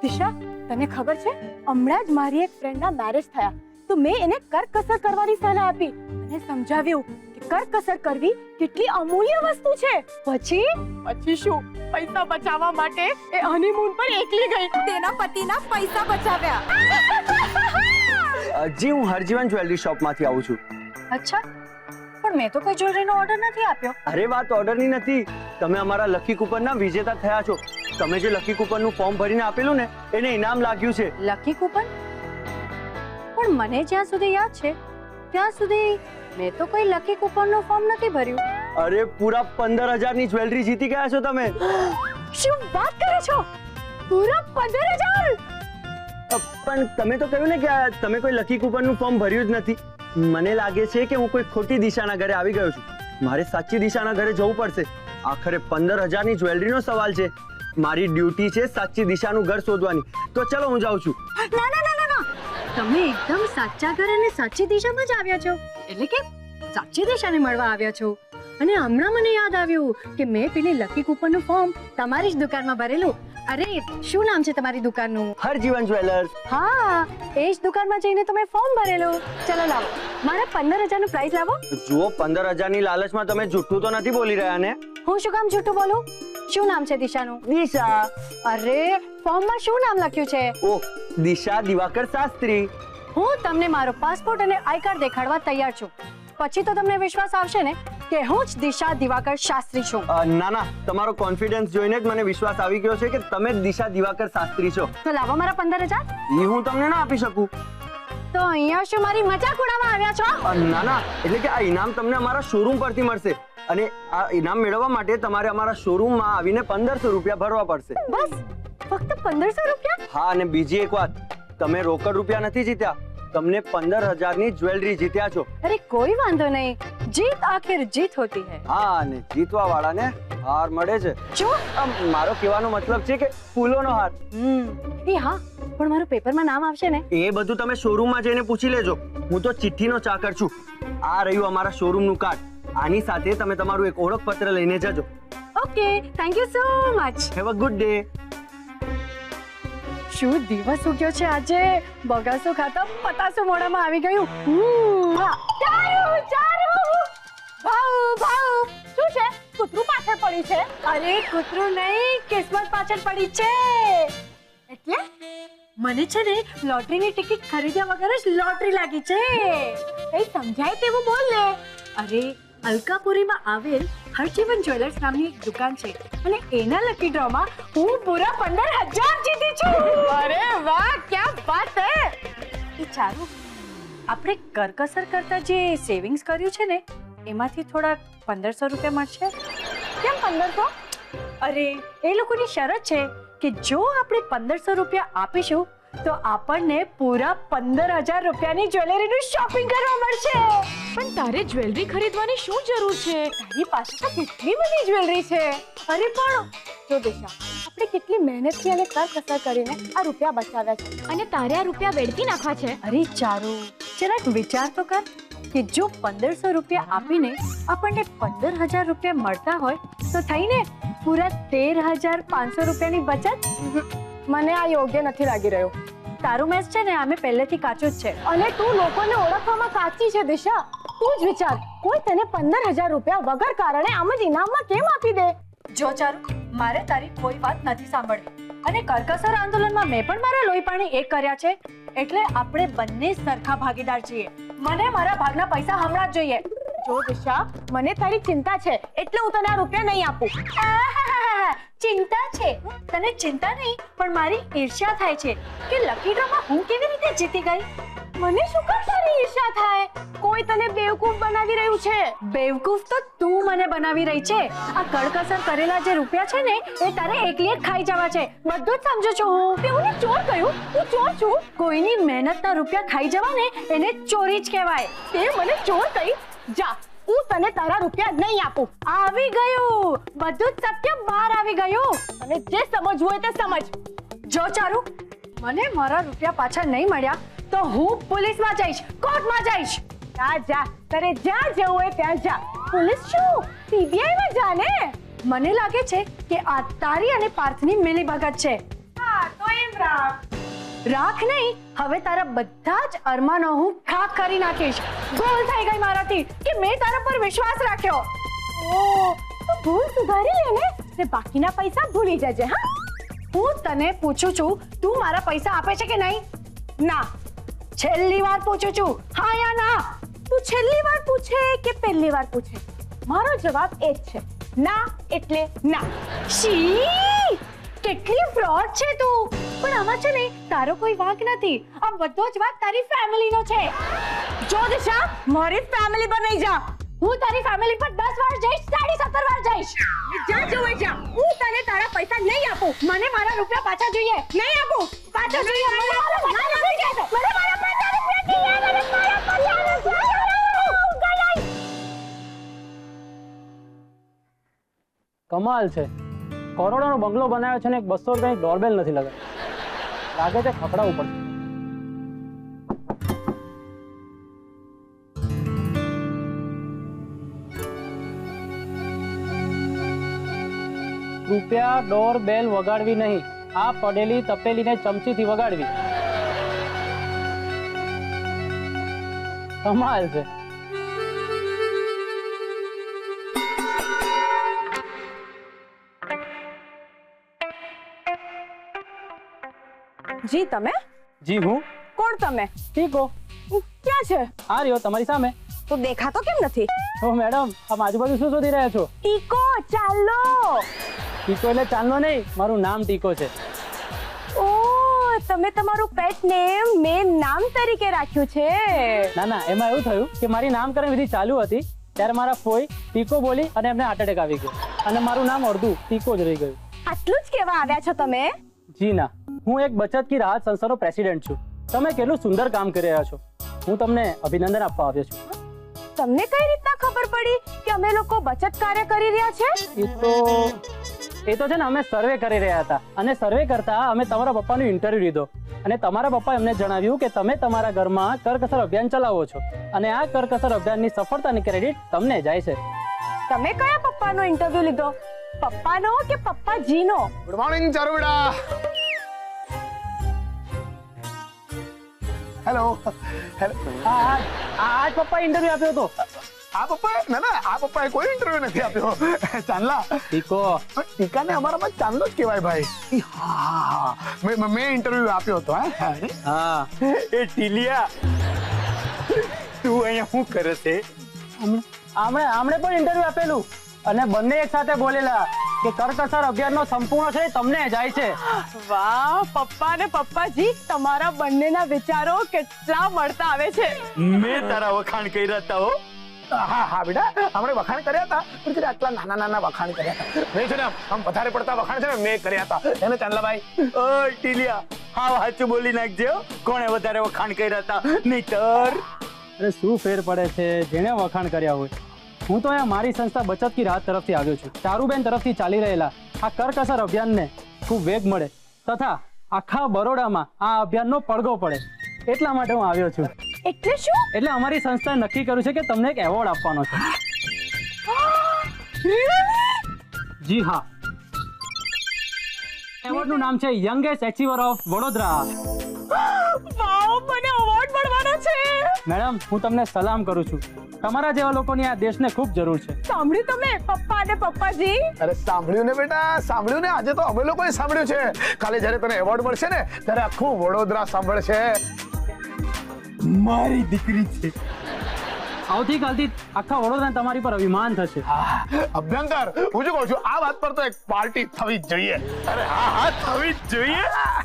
Speaker 1: દિશા, તને ખબર છે, હમણાં જ મારી એક ફ્રેન્ડના મેરેજ થયા તો મેં એને કરકસર કરવાની સલાહ આપી અને સમજાવ્યું કે કરકસર કરવી કેટલી અમૂલ્ય વસ્તુ છે. પછી શું, પૈસા બચાવવા માટે એ હનીમૂન પર એકલી ગઈ. તેના પતિના પૈસા બચાવ્યા.
Speaker 5: જી, હું હરજીવન જ્વેલરી શોપમાંથી આવું છું.
Speaker 4: અચ્છા, પણ મેં તો કોઈ જ્વેલરીનો ઓર્ડર નથી આપ્યો.
Speaker 5: અરે વાત ઓર્ડરની નથી, તમે અમારા લકી કૂપનના વિજેતા થયા છો. તમે જે લકી કૂપનનું ફોર્મ ભરીને આપેલું ને એને ઇનામ લાગ્યું છે.
Speaker 4: Lucky coupon? પણ મને જ્યાં સુધી યાદ છે ત્યાં સુધી મેં તો કોઈ લકી કૂપનનું ફોર્મ નથી ભર્યું.
Speaker 5: અરે પૂરા 15,000 ની જ્વેલરી જીતી ગયા છો તમે.
Speaker 1: શું વાત કરે છો? પૂરા 15,000?
Speaker 5: પણ તમે તો કહ્યું ને કે તમે કોઈ લકી કૂપનનું ફોર્મ ભર્યું જ નથી. મને લાગે છે કે હું કોઈ ખોટી દિશાના ઘરે આવી ગયો છું. મારે સાચી દિશાના ઘરે જવું પડશે. આખરે 15,000 ની જ્વેલરીનો સવાલ છે. મારી ડ્યુટી છે સાચી દિશાનું ઘર શોધવાની. તો ચલો હું જાઉં છું.
Speaker 4: ના ના ના ના ના, તમે એકદમ સાચા ઘર અને સાચી દિશામાં જ આવ્યા છો. એટલે કે સાચી દિશાને મળવા આવ્યા છો. અને હમણાં મને યાદ આવ્યું કે મેં પેલી લકી કૂપનનું ફોર્મ તમારી જ દુકાનમાં ભરેલું. અરે શું નામ છે તમારી દુકાનનું?
Speaker 5: હરજીવન જ્વેલર્સ.
Speaker 4: હા, એ જ દુકાનમાં જઈને તમે ફોર્મ ભરેલું. ચલો લાવો, મારા 15,000 નું પ્રાઇસ લાવો.
Speaker 5: જુઓ, 15,000 ની લાલચમાં તમે જુઠ્ઠું તો નથી બોલી રહ્યા ને?
Speaker 4: હું શું કામ જૂઠું બોલું? શું નામ છે દિશાનું?
Speaker 5: દિશા.
Speaker 4: અરે ફોર્મમાં શું નામ લખ્યું છે?
Speaker 5: ઓહ, દિશા દિવાકર શાસ્ત્રી.
Speaker 4: હું તમને મારો પાસપોર્ટ અને આઈ કાર્ડ દેખાડવા તૈયાર છું. પછી તો તમને વિશ્વાસ આવશે ને કે હું જ દિશા દિવાકર શાસ્ત્રી છું.
Speaker 5: ના ના, તમારો કોન્ફિડન્સ જોઈને જ મને વિશ્વાસ આવી ગયો છે કે તમે જ દિશા દિવાકર શાસ્ત્રી છો.
Speaker 4: તો લાવો મારા 15,000.
Speaker 5: એ હું તમને ના આપી શકું.
Speaker 4: તો અહીંયા શું મારી મજાક ઉડાવવા આવ્યા છો?
Speaker 5: ના ના, એટલે કે આ ઇનામ તમને અમારા શોરૂમ પરથી મળશે અને આ ઇનામ મેળવવા માટે તમારે અમારા શોરૂમમાં આવીને 1,500 રૂપિયા ભરવા પડશે.
Speaker 4: બસ ફક્ત 1,500 રૂપિયા?
Speaker 5: હા, અને બીજી એક વાત, તમે રોકડ રૂપિયા નથી જીત્યા, તમને 15,000 ની જ્વેલરી જીત્યા છો.
Speaker 4: અરે કોઈ વાંધો નહીં, જીત આખિર જીત હોતી હૈ.
Speaker 5: હા, અને જીતવા વાળાને હાર મળે છે.
Speaker 4: શું?
Speaker 5: મારો કહેવાનો મતલબ છે કે ફૂલોનો હાર.
Speaker 4: એ હા, પણ મારું પેપરમાં નામ આવશે ને?
Speaker 5: એ બધું તમે શોરૂમમાં જઈને પૂછી લેજો. હું તો ચિઠ્ઠીનો ચાકર છું. આ રહ્યું અમારા શોરૂમનું કાર્ડ. આની સાથે તમે તમારું એક ઓળખપત્ર લઈને જજો.
Speaker 4: Okay, thank you so much.
Speaker 5: Have a good day.
Speaker 4: શું દિવસ ઉગ્યો છે આજે. બગાસો ખાતા પતાસો મોઢામાં આવી ગયું.
Speaker 1: ચારુ ચારુ ભાવ શું છે? કૂતરું પાછળ પડી છે.
Speaker 4: અરે કૂતરું નહીં, કિસ્મત પાછળ પડી છે.
Speaker 1: એટલે
Speaker 4: મને છે ને લોટરીની ટિકિટ ખરીદ્યા વગર જ લોટરી લાગી છે.
Speaker 1: કઈ સમજાય તેવું બોલ ને.
Speaker 4: અરે અલકાપુરીમાં આવેલ હરજીવન જ્વેલર્સ નામની એક દુકાન છે અને એના લકી ડ્રોમાં હું પૂરા 15,000 જીતી છું.
Speaker 1: અરે વાહ, ક્યા બાત હે.
Speaker 4: એ ચારુ, આપણે કરકસર કરતા જે સેવિંગ્સ કર્યું છે ને એમાંથી થોડા 1,500 રૂપિયા મળશે.
Speaker 1: કેમ 1500?
Speaker 4: અરે એ લોકોની શરત છે કે જો આપણે 1,500 રૂપિયા આપીશું તો આપણને પૂરા 15,000 રૂપિયાની જ્વેલરીનું શોપિંગ કરવા મળશે.
Speaker 1: પણ તારે જ્વેલરી ખરીદવાની શું જરૂર છે? તારી પાસે તો કેટલી બધી જ્વેલરી છે.
Speaker 4: અરે પણ
Speaker 1: જો દિશા, આપણે કેટલી મહેનતથી અને કરકસર કરીને આ રૂપિયા બચાવ્યા છે અને તારે આ રૂપિયા વેડફી નાખવા છે.
Speaker 4: અરે ચારુ, જરાક વિચાર તો કર કે જો 1,500 રૂપિયા આપીને આપણને 15,000 રૂપિયા મળતા હોય તો થઈને પૂરા 13,500 રૂપિયાની બચત.
Speaker 1: મને આ યોગ્ય નથી લાગી રહ્યો.
Speaker 4: તારું મેચ છે ને આમે પહેલેથી કાચું જ છે.
Speaker 1: અને તું લોકોને ઓળખવામાં કાચી છે દિશા. તું જ વિચાર, કોઈ તને 15,000 રૂપિયા વગર કારણે આમ જ ઇનામમાં કેમ આપી દે?
Speaker 4: જો ચારુ, મારે તારી કોઈ વાત નથી સાંભળવી અને કરકસર આંદોલનમાં મેં પણ મારા લોહી પાણી એક કર્યા છે એટલે આપણે બંને સરખા ભાગીદાર છીએ. મને મારા ભાગના પૈસા હમણાં જ જોઈએ.
Speaker 1: જો દિશા, મને તારી ચિંતા છે એટલે હું તને આ રૂપિયા નહીં આપું.
Speaker 4: આહાહાહા, ચિંતા છે તને? ચિંતા નહીં પણ મારી ઈર્ષ્યા થાય છે કે લકી ડ્રોમાં હું કેવી રીતે જીતી ગઈ.
Speaker 1: મને શું કામ તારી ઈર્ષ્યા થાય? કોઈ તને બેવકૂફ બનાવી રહ્યું છે.
Speaker 4: બેવકૂફ તો તું મને બનાવી રહી છે. આ કડકસર કરેલા જે રૂપિયા છે ને એ તારે એકલી જ ખાઈ જવા છે. બધું જ સમજુ છું હું.
Speaker 1: તે હું ચોર કહ્યું? હું ચોર છું?
Speaker 4: કોઈની મહેનતના રૂપિયા ખાઈ જવા ને એને ચોરી જ કહેવાય.
Speaker 1: તે મને ચોર કહી? જા, હું તને તારા રૂપિયા નહીં આપું.
Speaker 4: આવી ગયું, બધું જ સત્ય બહાર આવી ગયું.
Speaker 1: અને જે સમજવું હોય તે સમજ.
Speaker 4: જો ચારુ, મને મારા રૂપિયા પાછા નહીં મળ્યા તો હું પોલીસમાં જઈશ, કોર્ટમાં જઈશ.
Speaker 1: જા જા, તારે જ્યાં જવું હોય ત્યાં જા. પોલીસ શું, CBI માં જા ને.
Speaker 4: મને લાગે છે કે આ તારી અને પાર્થની મિલીભગત છે.
Speaker 1: હા તો એમ રાખ.
Speaker 4: રાખ નહીં, હવે તારા બધા જ અરમાનો હું ખાક કરી નાખીશ. ભૂલ થઈ ગઈ મારાથી કે મેં તારા પર વિશ્વાસ રાખ્યો.
Speaker 1: ઓ, તું ભૂલ સુધારી લે ને બાકીના પૈસા ભૂલી જજે. હા,
Speaker 4: હું તને પૂછું છું, તું મારા પૈસા આપે છે કે નહીં?
Speaker 1: ના.
Speaker 4: છેલ્લી વાર પૂછું છું, હા યા ના?
Speaker 1: તું છેલ્લી વાર પૂછે કે પહેલી વાર પૂછે, મારો જવાબ એ જ છે. ના એટલે ના.
Speaker 4: શી, કેટલી ફ્રોડ છે તું. પણ આમાં છે ને તારો કોઈ વાંક નથી. આ બધો જ વાંક તારી ફેમિલીનો છે.
Speaker 1: જો દિશા, મારી ફેમિલી પર નહીં જા.
Speaker 4: હું તારી ફેમિલી પર 10 વાર જઈશ, 17 વાર જઈશ.
Speaker 1: જ્યાં જવું હોય જા. હું તને તારા પૈસા નહીં આપું.
Speaker 4: મને મારા રૂપિયા પાછા જોઈએ.
Speaker 1: નહીં આપું.
Speaker 4: પાછા જોઈએ. મને મારા પૈસા જોઈએ.
Speaker 1: મને મારા પૈસા રૂપિયા નહીં. મને મારા પૈસા રૂપિયા.
Speaker 6: કમાલ છે, કરોડોનો બંગલો બનાવ્યો છે ને એક 200 રૂપિયાની ડોરબેલ નથી લગાવી. લાગે છે ખખડાવવું પડશે. રૂપિયા ડોરબેલ વગાડવી નહીં, આ પડેલી તપેલીને ચમચીથી વગાડવી. કમાલ છે.
Speaker 1: જી તમે?
Speaker 6: જી હું.
Speaker 1: કોણ તમે?
Speaker 6: ઠીકો.
Speaker 1: ક્યાં છે?
Speaker 6: આ રહ્યો તમારી સામે.
Speaker 1: તો દેખાતો કેમ નથી?
Speaker 6: ઓ મેડમ, આમ આજુબાજુ શું શોધી રહ્યા છો?
Speaker 1: ટીકો, ચાલો.
Speaker 6: ટીકો એટલે ચાંદલો નહીં, મારું નામ ટીકો છે.
Speaker 1: ઓ, તમે તમારું પેટ નેમ મેં નામ તરીકે રાખ્યું છે.
Speaker 6: ના ના, એમાં એવું થયું કે મારી નામકરણ વિધિ ચાલુ હતી ત્યારે મારા ફોઈ ટીકો બોલી અને એમને હાર્ટ એટેક આવી ગયો અને મારું નામ અડધું ટીકો જ રહી ગયું.
Speaker 1: આટલું જ કહેવા આવ્યા છો તમે?
Speaker 6: જી ના, હું એક બચત કી રાહત સંસ્થાનો પ્રેસિડેન્ટ છું. તમે કેટલું સુંદર કામ કરી રહ્યા છો. હું તમને અભિનંદન આપવા આવ્યો છું.
Speaker 1: તમને કઈ રીતના ખબર પડી કે અમે લોકો બચત કાર્ય કરી રહ્યા છે?
Speaker 6: એ તો છે ને, અમે સર્વે કરી રહ્યા હતા અને સર્વે કરતા અમે તમારા પપ્પાનો ઇન્ટરવ્યુ લીધો અને તમારા પપ્પા એમને જણાવ્યું કે તમે તમારા ઘરમાં કરકસર અભિયાન ચલાવો છો અને આ કરકસર અભિયાનની સફળતાની ક્રેડિટ તમને જાય છે.
Speaker 1: તમે કયા પપ્પાનો ઇન્ટરવ્યુ લીધો? પપ્પાનો કે પપ્પાજીનો?
Speaker 3: ગુડ મોર્નિંગ ચારુડા. Hello hello.
Speaker 6: આજ પપ્પા ઇન્ટરવ્યુ આપ્યો હતો.
Speaker 3: આ પપ્પાએ ના ના, આ પપ્પાએ કોઈ ઇન્ટરવ્યુ નથી આપ્યો. ચાંદલા
Speaker 6: ટીકો.
Speaker 3: ટીકાને અમારામાં ચાંદલો જ કહેવાય ભાઈ. હા, મેં ઇન્ટરવ્યુ આપ્યો હતો.
Speaker 6: હા.
Speaker 2: એ ટીલિયા, તું અહીંયા શું કરે છે?
Speaker 6: આમણે પણ ઇન્ટરવ્યુ આપેલું અને બંને એક સાથે બોલેલા કે કરકસર અભિયાનનો સંપૂર્ણ શ્રેય તમને જાય છે.
Speaker 1: વાહ પપ્પા ને પપ્પાજી, તમારા બંનેના વિચારો કેટલા મળતા આવે છે.
Speaker 2: મેં તારા વખાણ કર્યા હતા હો.
Speaker 3: હા હા બેટા, આપણે વખાણ કર્યા હતા, પણ છે ને આટલા નાના નાના વખાણ કર્યા હતા. મેં છે ને આમ વધારે પડતા વખાણ છે ને મેં કર્યા હતા. એને ચાંદલાભાઈ,
Speaker 2: ઓ ટીલિયા, હાવ સાચું બોલી નાખજો. કોણે વધારે વખાણ કર્યા હતા? નહીતર
Speaker 6: અરે શું ફેર પડે છે જેણે વખાણ કર્યા હોય. હું તો અહીંયા મારી સંસ્થા બચત કી રાહત તરફથી આવ્યો છું. ચારુબેન તરફથી ચાલી રહેલા આ કરકસર અભિયાનને ખૂબ વેગ મળે તથા આખા બરોડામાં આ અભિયાનનો પડઘો પડે એટલા માટે હું આવ્યો છું.
Speaker 1: એટલે શું?
Speaker 6: એટલે અમારી સંસ્થાએ નક્કી કર્યું છે કે તમને એક એવોર્ડ આપવાનો છે. જી હા, એવોર્ડનું નામ છે યંગેસ્ટ એચીવર ઓફ વડોદરા.
Speaker 1: વાવ, મને અવોર્ડ મળવાનો છે.
Speaker 6: મેડમ, હું તમને સલામ કરું છું. તમારા જેવા લોકોની આ દેશને ખૂબ જરૂર છે.
Speaker 1: સાંભળ્યું તમે પપ્પા અને પપ્પાજી?
Speaker 3: અરે સાંભળ્યું ને બેટા, સાંભળ્યું ને. આજે તો અમે લોકોએ સાંભળ્યું છે. કાલે જ્યારે તને એવોર્ડ મળશે ને ત્યારે આખું વડોદરા સાંભળશે.
Speaker 2: મારી દીકરી છે.
Speaker 6: આવતીકાલથી આખા વડોદરા તમારી પર અભિમાન થશે.
Speaker 3: અભ્યંકર, હું શું કહું છું, આ વાત પર તો એક પાર્ટી થવી જ જોઈએ.
Speaker 2: અરે હા હા, થવી જ જોઈએ.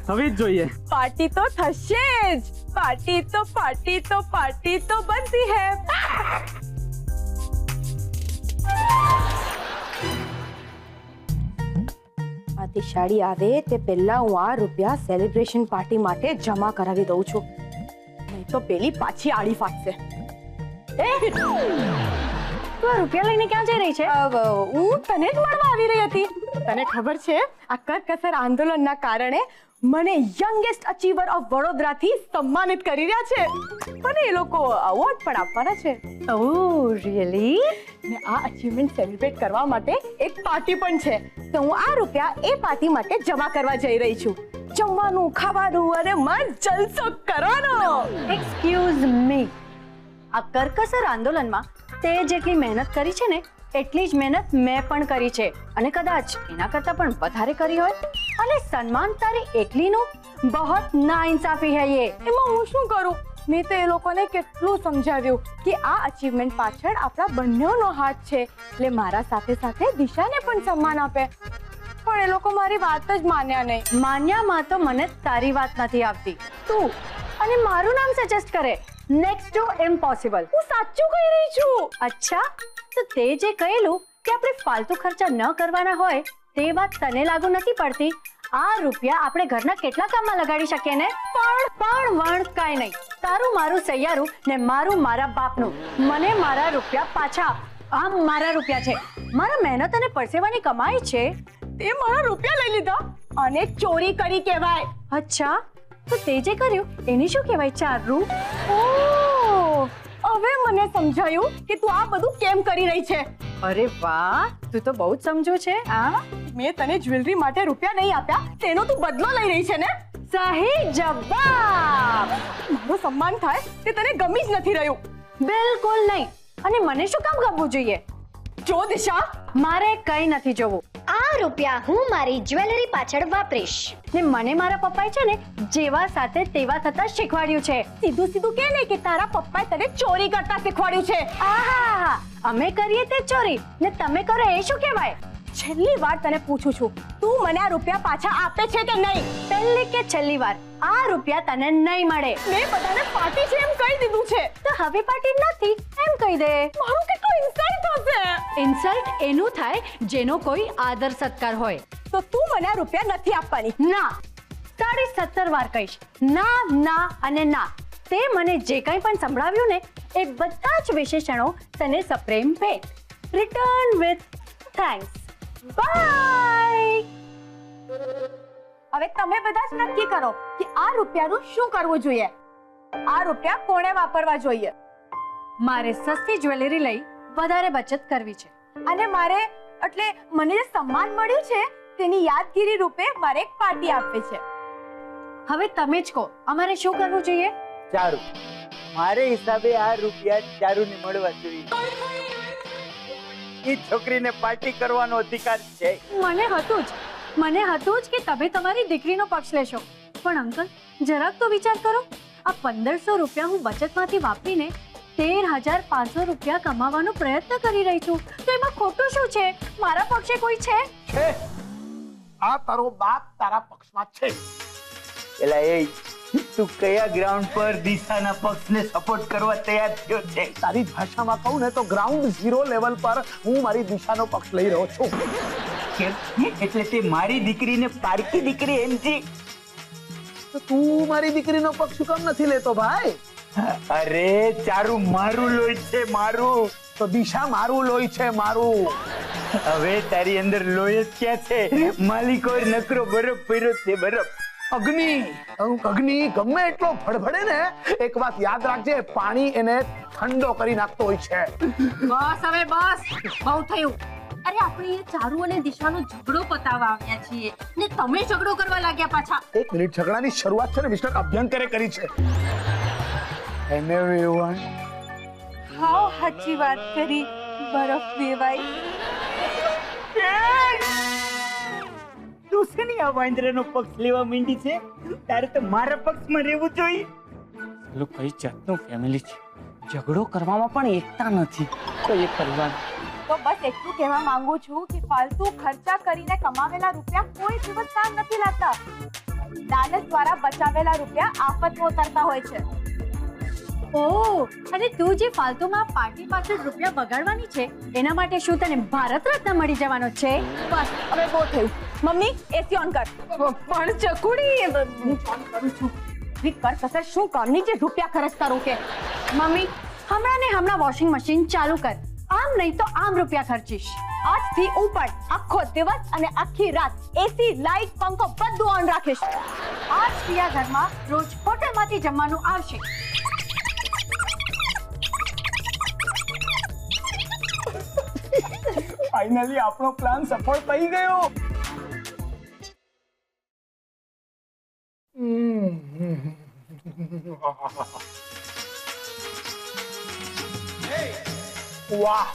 Speaker 6: થવી જ જોઈએ.
Speaker 1: પાર્ટી તો થશે જ. પાર્ટી તો બનતી હે. આ દિશાળી આવે તે પહેલા હું આ રૂપિયા સેલિબ્રેશન પાર્ટી માટે જમા કરાવી દઉં છું, નહીં તો પેલી પાછી આડી ફાટશે.
Speaker 4: તું આ રૂપિયા લઈને ક્યાં જઈ રહી છે?
Speaker 1: હું તને જ મળવા આવી રહી હતી. તને ખબર છે, આ કરકસર આંદોલનના કારણે મને યંગેસ્ટ અચીવર ઓફ વડોદરાથી સન્માનિત કરી રહ્યા છે. મને એ લોકો અવોર્ડ પણ આપવાના છે.
Speaker 4: ઓહ રિયલી?
Speaker 1: ને આ અચીવમેન્ટ સેલિબ્રેટ કરવા માટે એક પાર્ટી પણ છે. તો હું આ રૂપિયા એ પાર્ટી માટે જમા કરવા જઈ રહી છું. જમવાનું, ખાવાનું અને મસ્ત જલસો કરવાનો.
Speaker 4: એક્સક્યુઝ મી, આ કરકસર આંદોલનમાં તે જેટલી મહેનત કરી છે ને એટલી જ મહેનત મેં પણ કરી છે અને કદાચ એના કરતાં પણ વધારે કરી હોય. અને સન્માન તારી એકલીનું બહોત નાઇન્સાફી હૈ યે.
Speaker 1: એમાં હું શું કરું? મેં તો એ લોકોને કેટલું સમજાવ્યું કે આ અચીવમેન્ટ પાછળ આપણા બંનેનો હાથ છે, એટલે મારા સાથે સાથે દિશાને પણ સન્માન આપે. પણ એ લોકો મારી વાત જ માન્યા નહીં.
Speaker 4: માન્યામાં તો મને તારી વાત નથી આવતી. તું અને મારું નામ સજેસ્ટ કરે. Next to impossible.
Speaker 1: હું સાચું કહી રહી છું.
Speaker 4: અચ્છા, તો તે જે કહેલું કે આપણે ફાલતુ ખર્ચા ન કરવાના હોય તે વાત તને લાગુ નથી પડતી. આ રૂપિયા આપણે ઘરના કેટલા કામમાં લગાડી શકીએ ને? પણ કાંઈ નહીં. તારું મારું સૈયારું ને મારું મારા બાપનું. મને મારા રૂપિયા પાછા આપ. આ મારા રૂપિયા છે, મારા મહેનત અને પરસેવાની કમાઈ છે.
Speaker 1: તે મારા રૂપિયા લઈ લીધા અને ચોરી કરી કહેવાય.
Speaker 4: અચ્છા, તો તે જે કર્યું એની શું કહેવાય? ચારુ.
Speaker 1: ઓહ, હવે મને સમજાયું કે તું આ બધું કેમ કરી રહી છે.
Speaker 4: અરે વાહ, તું તો બહુ જ સમજો છે.
Speaker 1: મેં તને જ્વેલરી માટે રૂપિયા નહીં આપ્યા, તેનો તું બદલો લઈ રહી છે ને?
Speaker 4: સહી જવાબ.
Speaker 1: મારું સન્માન થાય તે તને ગમી જ નથી રહ્યું.
Speaker 4: બિલકુલ નહીં. અને મને શું કામ ગમવું જોઈએ?
Speaker 1: જો દિશા,
Speaker 4: મારે કઈ નથી જોવું.
Speaker 7: આ રૂપિયા હું મારી જ્વેલરી પાછળ વાપરીશ.
Speaker 4: ને મને મારા પપ્પાએ છે ને જેવા સાથે તેવા થતા શીખવાડ્યું છે.
Speaker 1: સીધું સીધું કે ને કે તારા પપ્પાએ તને ચોરી કરતા શીખવાડ્યું છે.
Speaker 4: આહા, અમે કરીએ તે ચોરી ને તમે કરો એ શું કહેવાય?
Speaker 1: છેલ્લી વાર તને પૂછું છું, તું મને આ રૂપિયા પાછા આપે છે કે નહીં?
Speaker 4: પહેલી કે છેલ્લી વાર, આ રૂપિયા તને નહીં મળે.
Speaker 1: મેં બધાને પાર્ટી છે એમ કહી દીધું છે.
Speaker 4: તો હવે પાર્ટી નથી એમ કહી દે.
Speaker 1: મારું કેટલું ઇન્સલ્ટ થશે.
Speaker 4: ઇન્સલ્ટ એનું થાય જેનો કોઈ આદર સત્કાર હોય.
Speaker 1: તો તું મને આ રૂપિયા નથી આપવાની.
Speaker 4: ના, 17.5 વાર કહીશ. ના, ના અને ના. તે મને જે કંઈ પણ સંભળાવ્યું ને એ બધા જ વિશેષણો તને સપ્રેમ ભેટ. Return with thanks. બાય.
Speaker 1: હવે તમે બધા જ નક્કી કરો કે આ રૂપિયાનું શું કરવું જોઈએ. આ રૂપિયા કોણે વાપરવા જોઈએ?
Speaker 4: મારે સસ્તી જ્વેલરી લઈ વધારે બચત કરવી છે.
Speaker 1: અને મારે એટલે મને જે સન્માન મળ્યું છે તેની યાદગીરી રૂપે મારે એક પાર્ટી આપવી છે.
Speaker 4: હવે તમે જ કહો, અમારે શું કરવું જોઈએ?
Speaker 2: ચારુ, મારે હિસાબે આ રૂપિયા ચારુને મળવા જોઈએ. એ છોકરીને પાર્ટી કરવાનો અધિકાર છે.
Speaker 4: મને હતું જ કે તમે તમારી દીકરીનો પક્ષ લેશો. પણ અંકલ, જરાક તો વિચાર કરો. આ 1500 રૂપિયા હું બચતમાંથી વાપરીને 13,500 રૂપિયા કમાવાનો પ્રયત્ન કરી રહી છું, તો એમાં ખોટું શું છે? મારા પક્ષે કોઈ છે?
Speaker 3: છે આ તારો બાપ તારા પક્ષમાં છે.
Speaker 2: એલા એ તું કયા ગ્રાઉન્ડ પર દિશાના પક્ષને સપોર્ટ કરવા તૈયાર થયો છે?
Speaker 3: તારી જ ભાષામાં કહું ને તો ગ્રાઉન્ડ ઝીરો લેવલ પર હું મારી દિશાનો પક્ષ લઈ રહ્યો છું.
Speaker 2: કેમ? એટલે તે મારી દીકરીને પારકી દીકરી એમ છે?
Speaker 3: તો તું મારી દીકરીનો પક્ષ શું કામ નથી લેતો ભાઈ?
Speaker 2: અરે ચારું મારું લોહી છે, મારું.
Speaker 3: તો દિશા મારું લોહી છે, મારું.
Speaker 2: હવે તારી અંદર લોહી જ ક્યાં છે? માલિકો નકરો બરફ પીરો છે, બરફ.
Speaker 3: અગ્નિ ગમે એટલો ભડભડે ને, એક વાત યાદ રાખજે, પાણી એને ઠંડો કરી નાખતો હોય છે.
Speaker 4: બસ હવે બસ, બહુ થયું. અરે આપણે એ ચારુ અને દિશાનો ઝઘડો પતાવવા આવ્યા છીએ ને તમે ઝઘડો કરવા લાગ્યા પાછા.
Speaker 3: એક મિનિટ, ઝઘડાની શરૂઆત છે ને મિસ્ટર અભ્યંકરે કરી છે. એને વેવાણ
Speaker 1: હાવ સાચી વાત કરી, બરફ વેવાઈ.
Speaker 2: તું છે ને આ વાંદરાનો પક્ષ લેવા માંડી છે? તારે તો મારા પક્ષમાં રહેવું જોઈએ.
Speaker 6: પેલું કઈ જાતનું ફેમિલી છે, ઝઘડો કરવામાં પણ એકતા નથી. તો એક પરિવાર
Speaker 1: તો બસ એટલું કહેવા માંગુ છું કે ફાલતુ ખર્ચા કરીને કમાવેલા રૂપિયા કોઈ દિવસ કામ નથી લાગતા. લાલચ દ્વારા બચાવેલા રૂપિયા આફતમાં ઉતરતા હોય છે.
Speaker 4: ઓહ, અને તું જે ફાલતુમાં પાર્ટી પાછળ રૂપિયા બગાડવાની છે એના માટે શું તને ભારત રત્ન મળી જવાનો છે?
Speaker 1: બસ હવે બહુ થયું. મમ્મી એસી ઓન કર. પણ ચકુડી હું ફોન કરું છું. કર કસર શું કામની જે રૂપિયા ખર્ચ કરું કે?
Speaker 4: મમ્મી, હમણાં ને હમણાં વોશિંગ મશીન ચાલુ કર. આમ નહીં તો આમ રૂપિયા ખર્ચીશ.
Speaker 1: આજથી ઉપર આખો દિવસ અને આખી રાત એસી, લાઈટ, પંખો બધું ઓન રાખીશ.
Speaker 4: આજથી આ ઘરમાં રોજ હોટલમાંથી જમવાનું આવશે.
Speaker 2: ફાઇનલી આપણો પ્લાન સફળ થઈ ગયો.
Speaker 3: વાહ,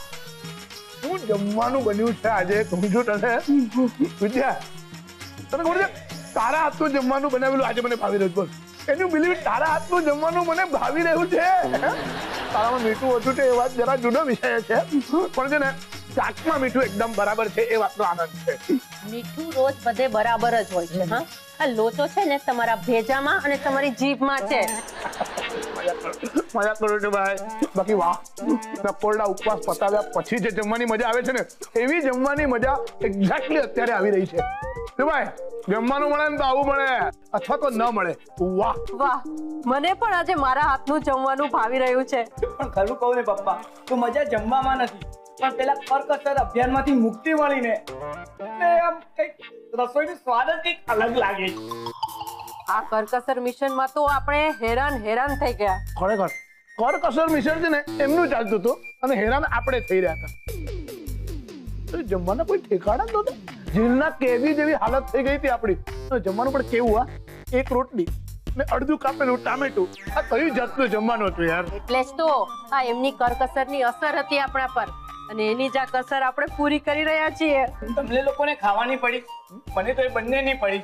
Speaker 3: શું જમવાનું બન્યું છે આજે? સમજુ તને વિદ્યા, તને ખબર છે તારા હાથનું જમવાનું બનાવેલું આજે મને ભાવી રહ્યું છે. બોલ, કેન યુ બિલીવ? તારા હાથનું જમવાનું મને ભાવી રહ્યું છે. તારામાં મીઠું ઓછું છે એ વાત જરા જુદો વિષય છે, પણ છે ને શાકમાં મીઠું એકદમ બરાબર છે એ વાતનો આનંદ છે.
Speaker 8: મીઠું રોજ બધે બરાબર જ હોય છે. હા, આ લોચો છે ને તમારા ભેજામાં અને તમારી જીભમાં છે.
Speaker 3: મજા કરો છો ભાઈ. બાકી વાહ, નકોરડા ઉપવાસ પતાવ્યા પછી જે જમવાની મજા આવે છે ને એવી જમવાની મજા એક્ઝેક્ટલી અત્યારે આવી રહી છે. તો ભાઈ જમવાનું મળે ને તો આવું મળે, અથવા તો ન મળે. વાહ
Speaker 8: વાહ, મને પણ આજે મારા હાથનું જમવાનું ભાવી રહ્યું છે.
Speaker 9: પણ ખરું કહું ને પપ્પા, તો મજા જમવામાં નથી, પણ પેલા કરકસર અભિયાનમાંથી મુક્તિ મળીને આમ કઈક રસોઈનો સ્વાદ જ કંઈક અલગ લાગે છે.
Speaker 8: આ કરકસર મિશનમાં તો આપણે હેરાન થઈ ગયા.
Speaker 3: ખરેખર કરકસર મિશન છે ને એમનું ચાલતું હતું અને હેરાન આપણે થઈ રહ્યા હતા. જમવાના કોઈ ઠેકાણા જ નહોતા. જેલના કેદી જેવી હાલત થઈ ગઈ હતી આપણી. જમવાનું પણ કેવું? આ એક રોટલી ને અડધું કાપેલું ટામેટું, આ કઈ જાતનું જમવાનું હતું યાર?
Speaker 8: એટલે જ તો આ એમની કરકસરની અસર હતી આપણા પર, અને એની જ આ કસર આપણે પૂરી કરી રહ્યા છીએ.
Speaker 9: તમને લોકોને ખાવાની પડી, મને તો એ બંને નહીં પડી.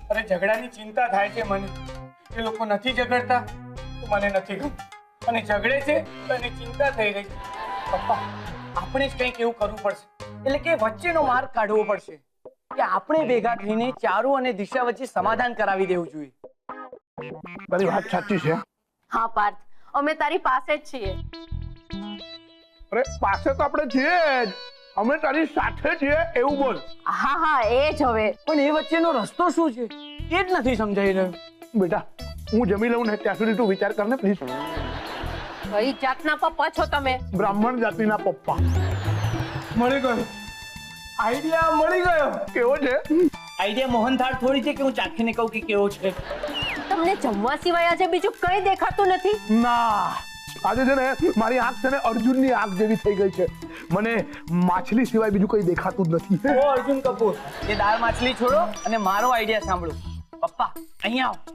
Speaker 9: અરે ઝઘડાની ચિંતા થાય છે મને. એ લોકો નથી ઝઘડતા તો મને નથી ગમતું, અને ઝઘડે છે તો એને ચિંતા થઈ રહી છે. પપ્પા, આપણે જ કંઈક એવું કરવું પડશે, એટલે કે વચ્ચેનો માર્ગ કાઢવો પડશે કે આપણે ભેગા થઈને ચારુ અને દિશા વચ્ચે સમાધાન કરાવી દેવું જોઈએ.
Speaker 3: તારી વાત સાચી છે.
Speaker 8: હા પાર્થ, અમે તારી પાસે જ છીએ.
Speaker 3: અરે પાસે તો આપણે છીએ જ, અમે તારી સાથે છીએ એવું બોલ.
Speaker 8: હા એ જ. હવે
Speaker 9: પણ એ વચ્ચેનો રસ્તો શું છે એ જ નથી સમજાઈ રહ્યું.
Speaker 3: બેટા હું જમી લઉં ને ત્યાં સુધી તું વિચાર કર ને પ્લીઝ.
Speaker 8: કઈ જાતના પપ્પા છો તમે?
Speaker 3: બ્રાહ્મણ જાતિના પપ્પા.
Speaker 9: મળી ગયો આઈડિયા, મળી ગયો.
Speaker 3: કેવો છે
Speaker 9: આઈડિયા? મોહનથાળ થોડી છે કે હું ચાખીને કહું કે કેવો છે.
Speaker 8: તમને જમવા સિવાય આજે બીજું કઈ દેખાતું નથી?
Speaker 3: ના, આજે છે ને મારી આંખ છે ને અર્જુનની આંખ જેવી થઈ ગઈ છે. મને માછલી સિવાય બીજું કઈ દેખાતું જ નથી.
Speaker 9: ઓ અર્જુન કપૂર, એ દાળ માછલી છોડો અને મારો આઈડિયા સાંભળો. પપ્પા અહીંયા આવો.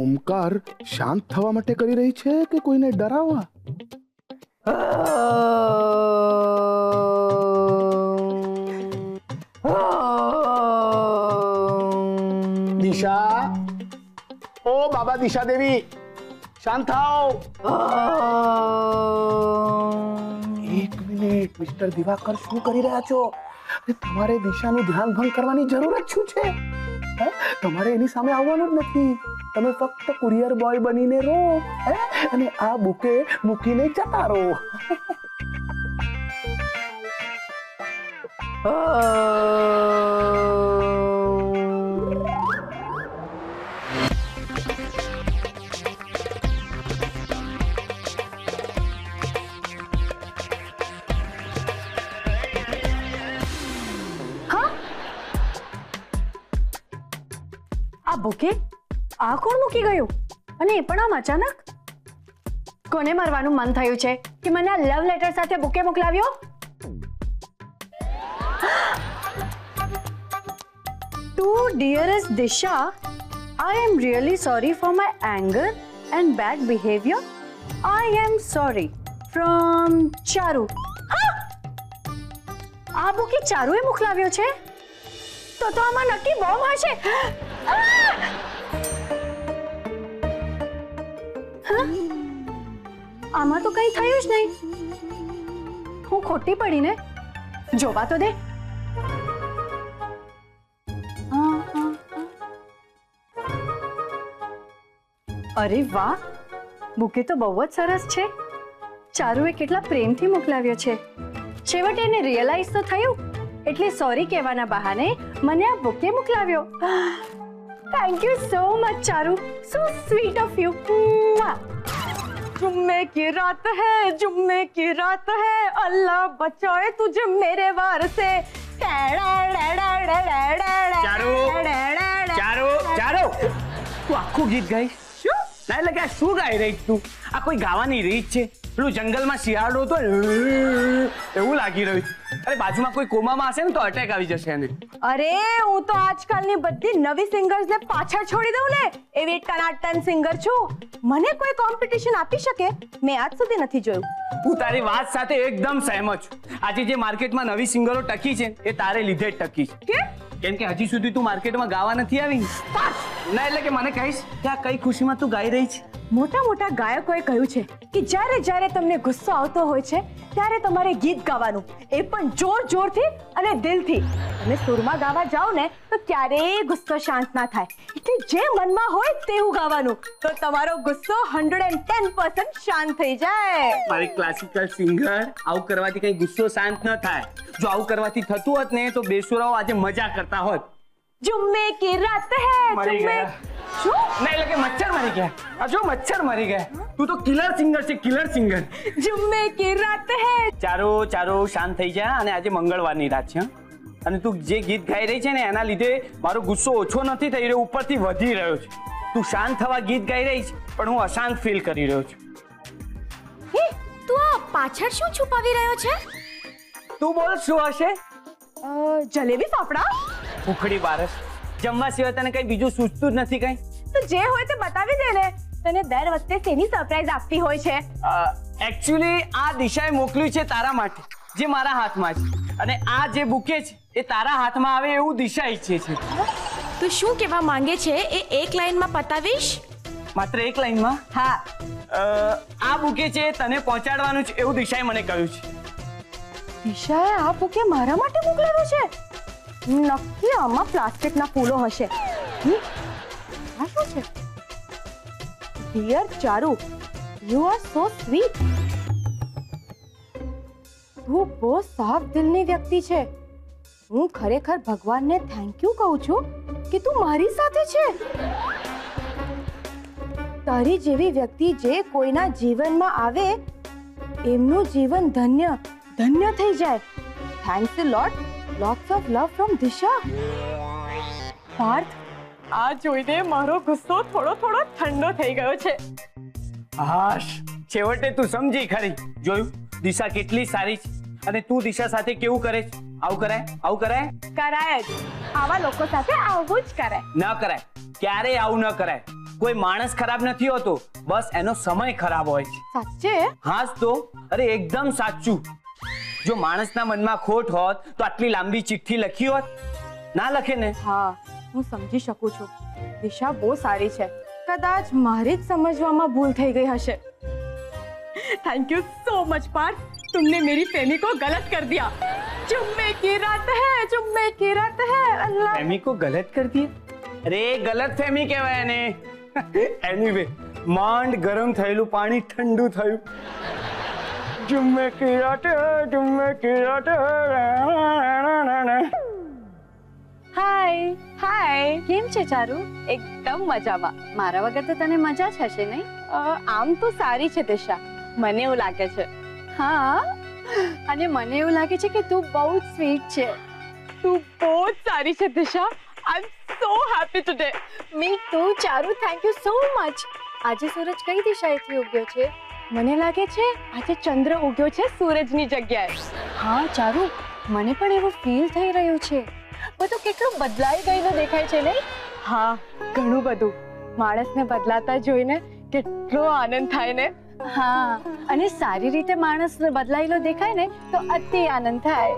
Speaker 3: ઓમકાર શાંત થવા માટે કરી રહી છે કે કોઈને ડરાવવા? દિશા, ઓ બાબા દિશા દેવી, શાંત થાઓ. એક મિનિટ મિસ્ટર દિવાકર, શું કરી રહ્યા છો? તમારે દિશાનું ધ્યાન ભંગ કરવાની જરૂર જ શું છે? તમારે એની સામે આવવાનું જ નથી. તમે ફક્ત કુરિયર બોય બનીને રહો અને આ બુકે મૂકીને જતા રહો.
Speaker 4: આ બુકે આ કોણ મૂકી ગયું? અને એ પણ આમ અચાનક? કોને મરવાનું મન થયું છે કે મને આ લવ લેટર સાથે બુકે મોકલાવ્યો? To dearest Disha, I am really sorry for my anger and bad behavior. I am sorry. From ચારુ. આ બુકે ચારુએ મોકલાવ્યો છે? તો આમાં નક્કી બોમ્બ હશે. આમાં તો કઈ થયું જ નહીં. હું ખોટી પડી ને? જોવા તો દે. અરે વાહ, બુકે તો બહુ જ સરસ છે. ચારુએ કેટલા પ્રેમથી મોકલાવ્યો છે. છેવટે એને રિયલાઇઝ તો થયું, એટલે સોરી કહેવાના બહાને મને આ બુકે મોકલાવ્યો. Thank you so much Charu, so sweet of you. जुम्मे की रात है, जुम्मे की रात है, अल्लाह बचाए तुझे मेरे वार से.
Speaker 2: ચારુ, ચારુ, ચારુ, તું આખું ગીત ગાઈ? શું ના, એટલે કે શું ગાઈ રહી તું? આ કોઈ ગાવાની રીત છે? પેલું જંગલમાં શિયાળો તો એવું લાગી રહ્યું. અરે બાજુમાં કોઈ કોમામાં હશે ને તો અટેક આવી જશે એને.
Speaker 1: અરે હું તો આજકાલની બધી નવી સિંગર્સ ને પાછળ છોડી દઉં ને એવી ટનાટન સિંગર છું. મને કોઈ કોમ્પિટિશન આપી શકે મેં આજ સુધી નથી જોયું.
Speaker 2: હું તારી વાત સાથે એકદમ સહેમત છું. આજે જે માર્કેટમાં નવી સિંગરો ટકી છે એ તારે લીધે જ ટકી છે. કેમ કે હજી સુધી તું માર્કેટમાં ગાવા નથી આવી ના, એટલે કે મને કહીશ કે આ કઈ ખુશીમાં તું ગાઈ રહી છે?
Speaker 1: મોટા મોટા ગાયકોએ કહ્યું છે કે જ્યારે જ્યારે તમને ગુસ્સો આવતો હોય છે ત્યારે તમારે ગીત ગાવાનું, એ પણ જોર જોરથી અને દિલથી. તમે સુરમાં ગાવા જાઓ ને તો ક્યારેય ગુસ્સો શાંત ના થાય. એટલે જે મનમાં હોય તેવું ગાવાનું, તો તમારો ગુસ્સો 110% શાંત થઈ જાય.
Speaker 2: મારી ક્લાસિકલ સિંગર, આવું કરવાથી કઈ ગુસ્સો શાંત ન થાય. જો આવું કરવાથી થતું હોત ને તો બેસુરાઓ આજે મજા કરતા હોત.
Speaker 1: जुम्मे की रात है,
Speaker 2: મરી
Speaker 1: जुम्मे.
Speaker 2: ગયા.
Speaker 1: શું?
Speaker 2: ના, એટલે કે મચ્છર મરી ગયા. આ જો મચ્છર મરી ગયા. તું તો કિલર સિંગર છે, કિલર સિંગર.
Speaker 1: जुम्मे की रात है.
Speaker 2: ચારો ચારો શાંત થઈ જા. અને આજે મંગળવારની રાત છે અને તું જે ગીત ગાઈ રહી છે ને એના લીધે મારો ગુસ્સો ઓછો નથી થઈ રહ્યો, ઉપરથી વધી રહ્યો છે. તું શાંત થવા ગીત ગાઈ રહી છે પણ હું અશાંત ફીલ કરી રહ્યો છું.
Speaker 1: તું આ પાછળ શું છુપાવી રહ્યો છે?
Speaker 2: તું બોલ શું હશે?
Speaker 1: જલેબી ફાફડા.
Speaker 2: ભૂખડી બારસ, જમવા સિવાય તને કઈ બીજું સૂચતું જ નથી કઈ?
Speaker 1: તો જે હોય તે બતાવી દે ને. તને દર વખતે તેની સરપ્રાઈઝ આપતી હોય છે.
Speaker 2: એકચ્યુઅલી આ દિશાએ મોકલ્યું છે તારા માટે, જે મારા હાથમાં છે. અને આ જે બુકે છે એ તારા હાથમાં આવે એવું દિશા ઈચ્છે છે.
Speaker 1: તું શું કહેવા માંગે છે એ એક લાઈનમાં બતાવીશ?
Speaker 2: માત્ર એક લાઈનમાં?
Speaker 1: હા.
Speaker 2: આ બુકે છે તને પહોંચાડવાનું છે એવું દિશાએ મને કહ્યું છે.
Speaker 1: દિશાએ આ બુકે મારા માટે મોકલેલું છે? નક્કી આમાં પ્લાસ્ટિકના ફૂલો હશે. આ શું છે? Dear Charu, you are so sweet. તું બહુ સાફ દિલની વ્યક્તિ છે. હું ખરેખર ભગવાનને થેન્ક યુ કહું છું કે તું મારી સાથે છે. તારી જેવી વ્યક્તિ જે કોઈના જીવનમાં આવે એમનું જીવન ધન્ય ધન્ય થઈ જાય. Thanks a lot. Lots of love from Disha. Parth, આ જોઈને મારો ગુસ્સો થોડો થોડો ઠંડો થઈ ગયો છે.
Speaker 2: હાશ, છેવટે તું સમજી ખરી. જોયું દિશા કેટલી સારી છે અને તું દિશા સાથે કેવું કરે છે. આવું કરાય? આવું કરાય?
Speaker 1: કરાય જ. આવા લોકો સાથે આવું જ કરાય.
Speaker 2: ન કરાય, ક્યારેય આવું ન કરાય.
Speaker 5: કોઈ માણસ ખરાબ નથી હોતો, બસ એનો સમય ખરાબ હોય છે.
Speaker 1: સાચે?
Speaker 5: હા જ તો, અરે એકદમ સાચું. જો માણસના મનમાં ખોટ હોત તો આટલી લાંબી ચિઠ્ઠી લખી હોત? ના લખે ને.
Speaker 1: હા, હું સમજી શકું છું. દિશા બહુ સારી છે. કદાચ મારી જ સમજવામાં ભૂલ થઈ ગઈ હશે. Thank you so much Parth, तुमने मेरी फहमी को गलत कर दिया. जुम्मे की रात है, जुम्मे की रात है. अल्लाह.
Speaker 5: ફેમી કો ગલત કર દિયા? અરે ગલત ફેમી કહેવાય એને. એનીવે, માંડ ગરમ થયેલું પાણી ઠંડુ થયું. જુમ્મે કી રાત હૈ, જુમ્મે કી રાત હૈ.
Speaker 1: હાય હાય, કેમ છે ચારુ? એકદમ મજામાં.
Speaker 4: મારા વગર તો તને મજા જ હશે નહીં?
Speaker 1: આમ તો સારી છે દિશા, મને એવું લાગે છે.
Speaker 4: હા, અને મને એવું લાગે છે કે તું બહુ જ સ્વીટ છે.
Speaker 1: તું બહુ જ સારી છે Disha. I am so happy today.
Speaker 4: Me too Charu, thank you so much. આજે સૂરજ કઈ દિશાએથી ઉગ્યો છે?
Speaker 1: મને લાગે છે આજે ચંદ્ર ઉગ્યો છે સૂરજની જગ્યાએ.
Speaker 4: હા ચારુ, મને પણ એવું ફીલ થઈ રહ્યું છે. બધું કેટલું બદલાઈ ગયેલું દેખાય છે નહીં?
Speaker 1: હા, ઘણું બધું. માણસને બદલાતા જોઈને કેટલો આનંદ થાય ને.
Speaker 4: હા, અને સારી રીતે માણસ બદલાયેલો દેખાય ને તો અતિ આનંદ થાય.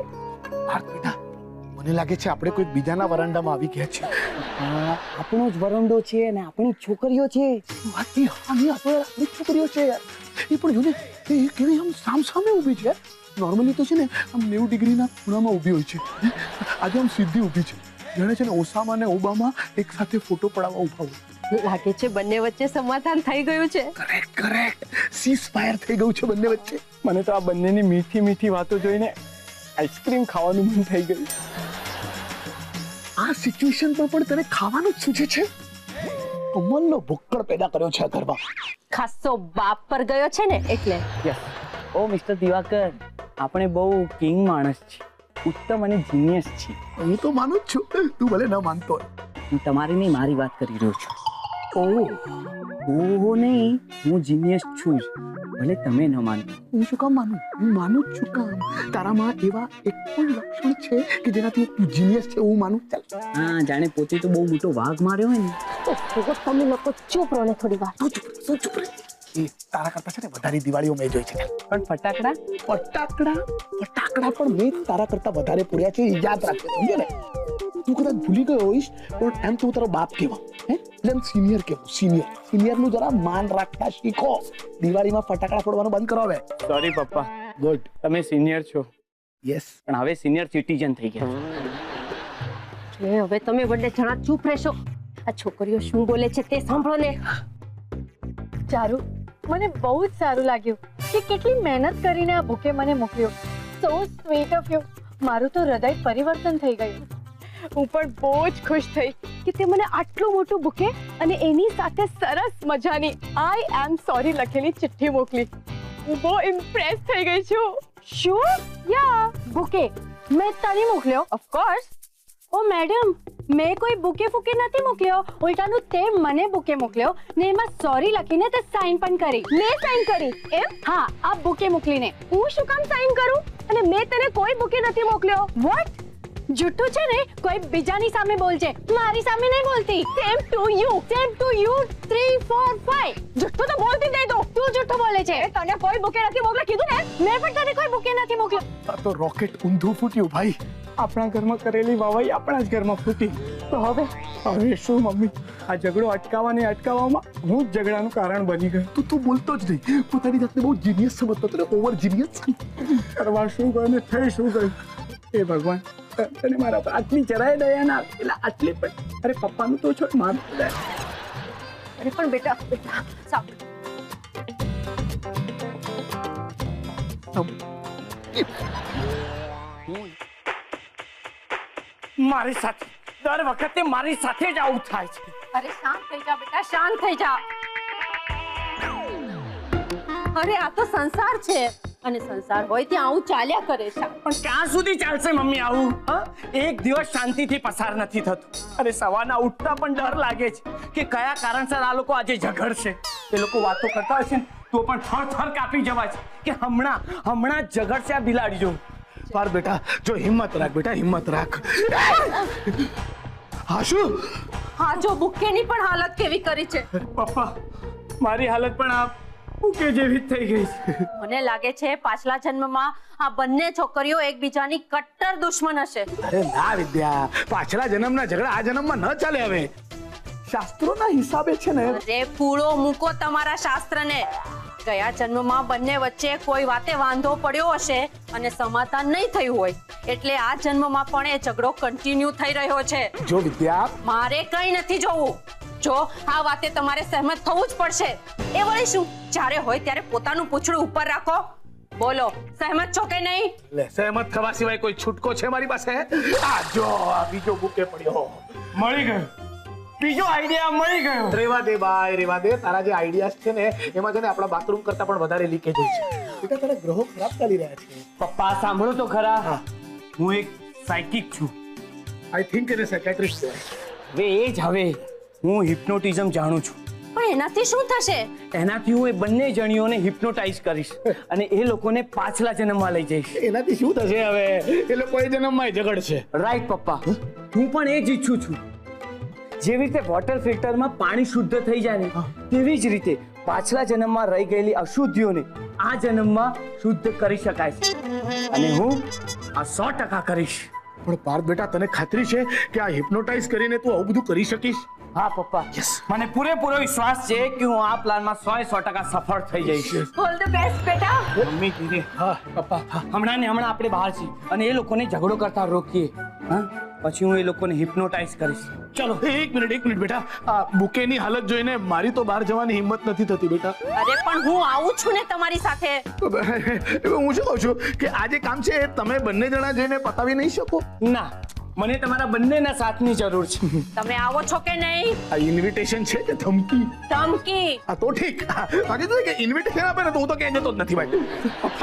Speaker 3: પાર્થ બેટા, મને લાગે છે આપણે કોઈ બીજાના વરાંડામાં આવી ગયા છે.
Speaker 5: આપણો જ વરંડો છે અને આપણી છોકરીઓ છે.
Speaker 3: વાતની હાની આપણી છોકરીઓ છે યાર. એ પણ જો ને, એ કેવી આમ સામસામે ઊભી છે. નોર્મલી તો છે ને આમ 90 ડિગ્રીના ખૂણામાં ઊભી હોય છે. આજે આમ સીધી ઊભી છે. જાણે છે ને ઓસામા અને ઓબામા એક સાથે ફોટો પડાવવા ઊભા હોય.
Speaker 8: લાગે છે બંને વચ્ચે સમાધાન થઈ ગયું છે.
Speaker 3: કરેક્ટ કરેક્ટ, સીઝ ફાયર થઈ ગયું છે બંને વચ્ચે.
Speaker 5: મને તો આ બંનેની મીઠી મીઠી વાતો જોઈને આઈસ્ક્રીમ ખાવાનું મન થઈ ગયું.
Speaker 3: આ સિચ્યુએશન પર પણ તને ખાવાનું જ સૂચે છે? કમલનો ભૂક્કડ પેદા કર્યો છે આ ઘરમાં.
Speaker 8: ખાસો બાપ પર ગયો છે ને એટલે.
Speaker 5: ઓ મિસ્ટર દિવાકર, આપણે બહુ કિંગ માણસ છે, ઉત્તમ અને જીનિયસ છે.
Speaker 3: હું તો માનું જ છું, તું ભલે ન માનતો હોય.
Speaker 5: હું તમારી નહીં મારી વાત કરી રહ્યો છું. ઓહો નહીં, હું જીનિયસ છું જ, ભલે તમે ન માનો.
Speaker 3: હું શું કામ માનું? હું માનું જ છું કામ. તારામાં એવા એક પણ લક્ષણ છે કે જેનાથી તું જીનિયસ છે હું માનું? ચાલ.
Speaker 5: હા, જાણે પોતે તો બહુ મોટો વાઘ માર્યો હોય ને.
Speaker 8: તમે લોકો ચૂપ રહો ને થોડી વાર.
Speaker 3: તું ચૂપ રહે. એ તારા કરતા છે ને વધારે દિવાળીઓ મેં જોઈ છે.
Speaker 5: પણ ફટાકડા
Speaker 3: ફટાકડા પણ મેં તારા કરતા વધારે પૂર્યા છે, એ યાદ રાખજે. સમજ્યો ને? તું કદાચ ભૂલી ગયો હોઈશ પણ એમ તું તારો બાપ કહેવા, હે? એટલે એમ સિનિયર કહેવું. સિનિયરનું જરા માન રાખતા શીખો. દિવાળીમાં ફટાકડા ફોડવાનું બંધ કરો હવે.
Speaker 5: સોરી પપ્પા.
Speaker 3: ગુડ.
Speaker 5: તમે સિનિયર છો.
Speaker 3: યસ.
Speaker 5: પણ હવે સિનિયર સિટીઝન થઈ ગયા.
Speaker 8: હવે તમે બંને જણા ચૂપ રહેશો. આ છોકરીઓ શું બોલે છે તે સાંભળો ને.
Speaker 4: ચારુ, મને બહુ જ સારું લાગ્યું કે કેટલી મહેનત કરીને આ બુકે મને મોકલ્યો. સો સ્વીટ ઓફ યુ. મારું તો હૃદય પરિવર્તન થઈ ગયું.
Speaker 1: હું પણ બહુ જ ખુશ થઈ કે તે મને આટલું મોટું બુકે અને એની સાથે સરસ મજાની આઈ એમ સોરી લખેલી ચિઠ્ઠી મોકલી. હું બહુ ઇમ્પ્રેસ થઈ ગઈ છું.
Speaker 4: શું?
Speaker 1: યા,
Speaker 4: બુકે મેં તને મોકલ્યો?
Speaker 1: ઓફકોર્સ.
Speaker 4: ઓ મેડમ, મેં કોઈ બુકે ફૂકે નથી મોકલ્યો. ઉલટાનું તે મને બુકે મોકલ્યો ને એમાં સોરી લખીને તે સાઈન પણ કરી.
Speaker 1: મેં સાઈન કરી એમ?
Speaker 4: હા, આ બુકે મોકલીને.
Speaker 1: હું શું કામ સાઈન કરું? અને મેં તને કોઈ બુકે નથી મોકલ્યો.
Speaker 4: વોટ? જુઠ્ઠું છે ને? કોઈ બીજાની સામે બોલજે, મારી સામે નહીં બોલતી.
Speaker 1: Same to you. 3, 4, 5. જુઠ્ઠું તો બોલતી નહીં તું.
Speaker 4: તું જુઠ્ઠું બોલે છે.
Speaker 1: તને કોઈ બુકે નથી મોકલ્યો કીધું ને?
Speaker 4: મેં પણ તને કોઈ બુકે નથી મોકલ્યો.
Speaker 3: આ તો રોકેટ ઊંધું ફૂટ્યું ભાઈ.
Speaker 5: આપણા ઘરમાં કરેલી વાવાઈ આપણા જ ઘરમાં ફૂટી. તો હવે શું મમ્મી? આ ઝઘડો અટકાવવામાં હું જ ઝઘડાનું કારણ બની ગયો.
Speaker 3: તું બોલતો જ નહીં. પોતાની જાતને બહુ જીનિયસ સમજતો હતો, ઓવર જીનિયસ.
Speaker 5: કરવા શું ગયું ને થઈ શું ગયું? એ ભગવાન, તને મારા પર આટલી જરાય દયા ના આવે. એટલે આટલી પણ, અરે પપ્પાનું તો છોડ, મારું તો દયા.
Speaker 8: અરે પણ બેટા સાંભળ.
Speaker 9: મારી સાથે દર વખતે મારી સાથે જ આવું થાય છે.
Speaker 8: અરે શાંત થઈ જા બેટા, શાંત થઈ જા. અરે આ તો સંસાર છે અને સંસાર હોય ત્યાં આવું ચાલ્યા કરે છે.
Speaker 9: પણ ક્યાં સુધી ચાલશે મમ્મી આવું? એક દિવસ શાંતિથી પસાર નથી થતું. અરે સવારના ઉઠતા પણ ડર લાગે છે કે કયા કારણસર આ લોકો આજે ઝઘડશે. એ લોકો વાતો કરતા હશે ને તો પણ થર કાપી જવાય છે કે હમણાં જ ઝઘડશે આ બિલાડી જો.
Speaker 3: પાર બેટા, જો હિંમત રાખ બેટા, હિંમત રાખ. હા શું?
Speaker 1: હા જો બુક્કેની પણ હાલત કેવી કરી છે.
Speaker 9: પપ્પા મારી હાલત પણ આ ભૂકે જેવી જ થઈ ગઈ છે.
Speaker 8: મને લાગે છે પાછલા જન્મમાં આ બંને છોકરીઓ એકબીજાની કટ્ટર દુશ્મન હશે.
Speaker 3: અરે ના વિદ્યા, પાછલા જન્મના ઝઘડા આ જન્મમાં ન ચાલે. હવે શાસ્ત્રોના હિસાબે છે ને.
Speaker 8: અરે પૂરો મૂકો તમારા શાસ્ત્રને. ગયા જન્મમાં બંને વચ્ચે કોઈ વાતે વાંધો પડ્યો હશે અને સમાધાન નહીં થયું હોય એટલે આ જન્મમાં પણ એ ઝઘડો કન્ટિન્યુ થઈ રહ્યો છે.
Speaker 3: જો વિદ્યા,
Speaker 8: મારે કઈ નથી જોવું. જો આ વાતે તમારે સહેમત થવું જ પડશે. એ વળી શું, જ્યારે હોય ત્યારે પોતાનું પૂંછડું ઉપર રાખો. બોલો, સહેમત છો કે નહીં?
Speaker 3: લે, સહેમત થવા સિવાય કોઈ છૂટકો છે મારી પાસે? આ જો આ બીજો બુકે પડ્યો.
Speaker 9: મળી ગયો, બીજો આઈડિયા મળી ગયો.
Speaker 3: રેવા દે ભાઈ, રેવા દે. તારા જે આઈડિયાસ છે ને એમાં છે ને આપણા બાથરૂમ કરતા પણ વધારે લીકેજ હોય છે. બેટા તારા ગ્રહો ખરાબ ચાલી રહ્યા છે.
Speaker 9: પપ્પા સાંભળો તો ખરા, હું એક સાયકિક છું.
Speaker 3: આઈ થિંક એને સાયકાટ્રિસ્ટ છે.
Speaker 9: હવે એ જ હવે હું હિપ્નોટિઝમ જાણું છું.
Speaker 8: પણ એનાથી શું થશે?
Speaker 9: એનાથી હું એ બંને જણીઓને હિપ્નોટાઇઝ કરીશ અને એ લોકોને પાછલા જન્મમાં લઈ જઈશ.
Speaker 3: એનાથી શું થશે? હવે એ લોકો એ જન્મમાં ઝઘડશે.
Speaker 9: રાઈટ પપ્પા, હું પણ એ જ ઈચ્છું છું. જેવી રીતે વોટર ફિલ્ટરમાં પાણી શુદ્ધ થઈ જાય ને તેવી જ રીતે પાછલા જન્મમાં રહી ગયેલી અશુદ્ધિઓને આ જન્મમાં શુદ્ધ કરી શકાય છે અને હું આ 100% કરીશ.
Speaker 3: પણ પાર્થ બેટા, તને ખાતરી છે કે આ હિપ્નોટાઇઝ કરીને તું આવું બધું કરી શકીશ?
Speaker 9: હા પપ્પા, મને પૂરેપૂરો વિશ્વાસ છે કે હું આ પ્લાનમાં 100% સફળ થઈ જઈશ.
Speaker 1: ઓલ ધ બેસ્ટ બેટા.
Speaker 9: મમ્મી ધીરે. હા પપ્પા, હમણાં ને હમણાં આપણે બહાર છીએ અને એ લોકોને ઝઘડો કરતા રોકીએ. હા, પછી હું એ લોકોને હિપ્નોટાઇઝ કરીશ.
Speaker 3: ચલો એક મિનિટ બેટા. આ બુકેની હાલત જોઈને મારી તો બહાર જવાની હિંમત નથી થતી બેટા.
Speaker 8: અરે પણ હું આવું છું ને તમારી સાથે.
Speaker 3: હું શું કહું છું કે આ જે કામ છે એ તમે બંને જણા જઈને પતાવી નહીં શકો?
Speaker 9: ના, મને તમારા બંનેના સાથની જરૂર છે.
Speaker 8: તમે આવો છો કે નહીં?
Speaker 3: આ ઇન્વિટેશન છે કે ધમકી?
Speaker 8: ધમકી.
Speaker 3: આ તો ઠીક. બાકી તો કે ઇન્વિટેશન આપે ને તો હું તો ક્યાંય જતો જ નથી ભાઈ.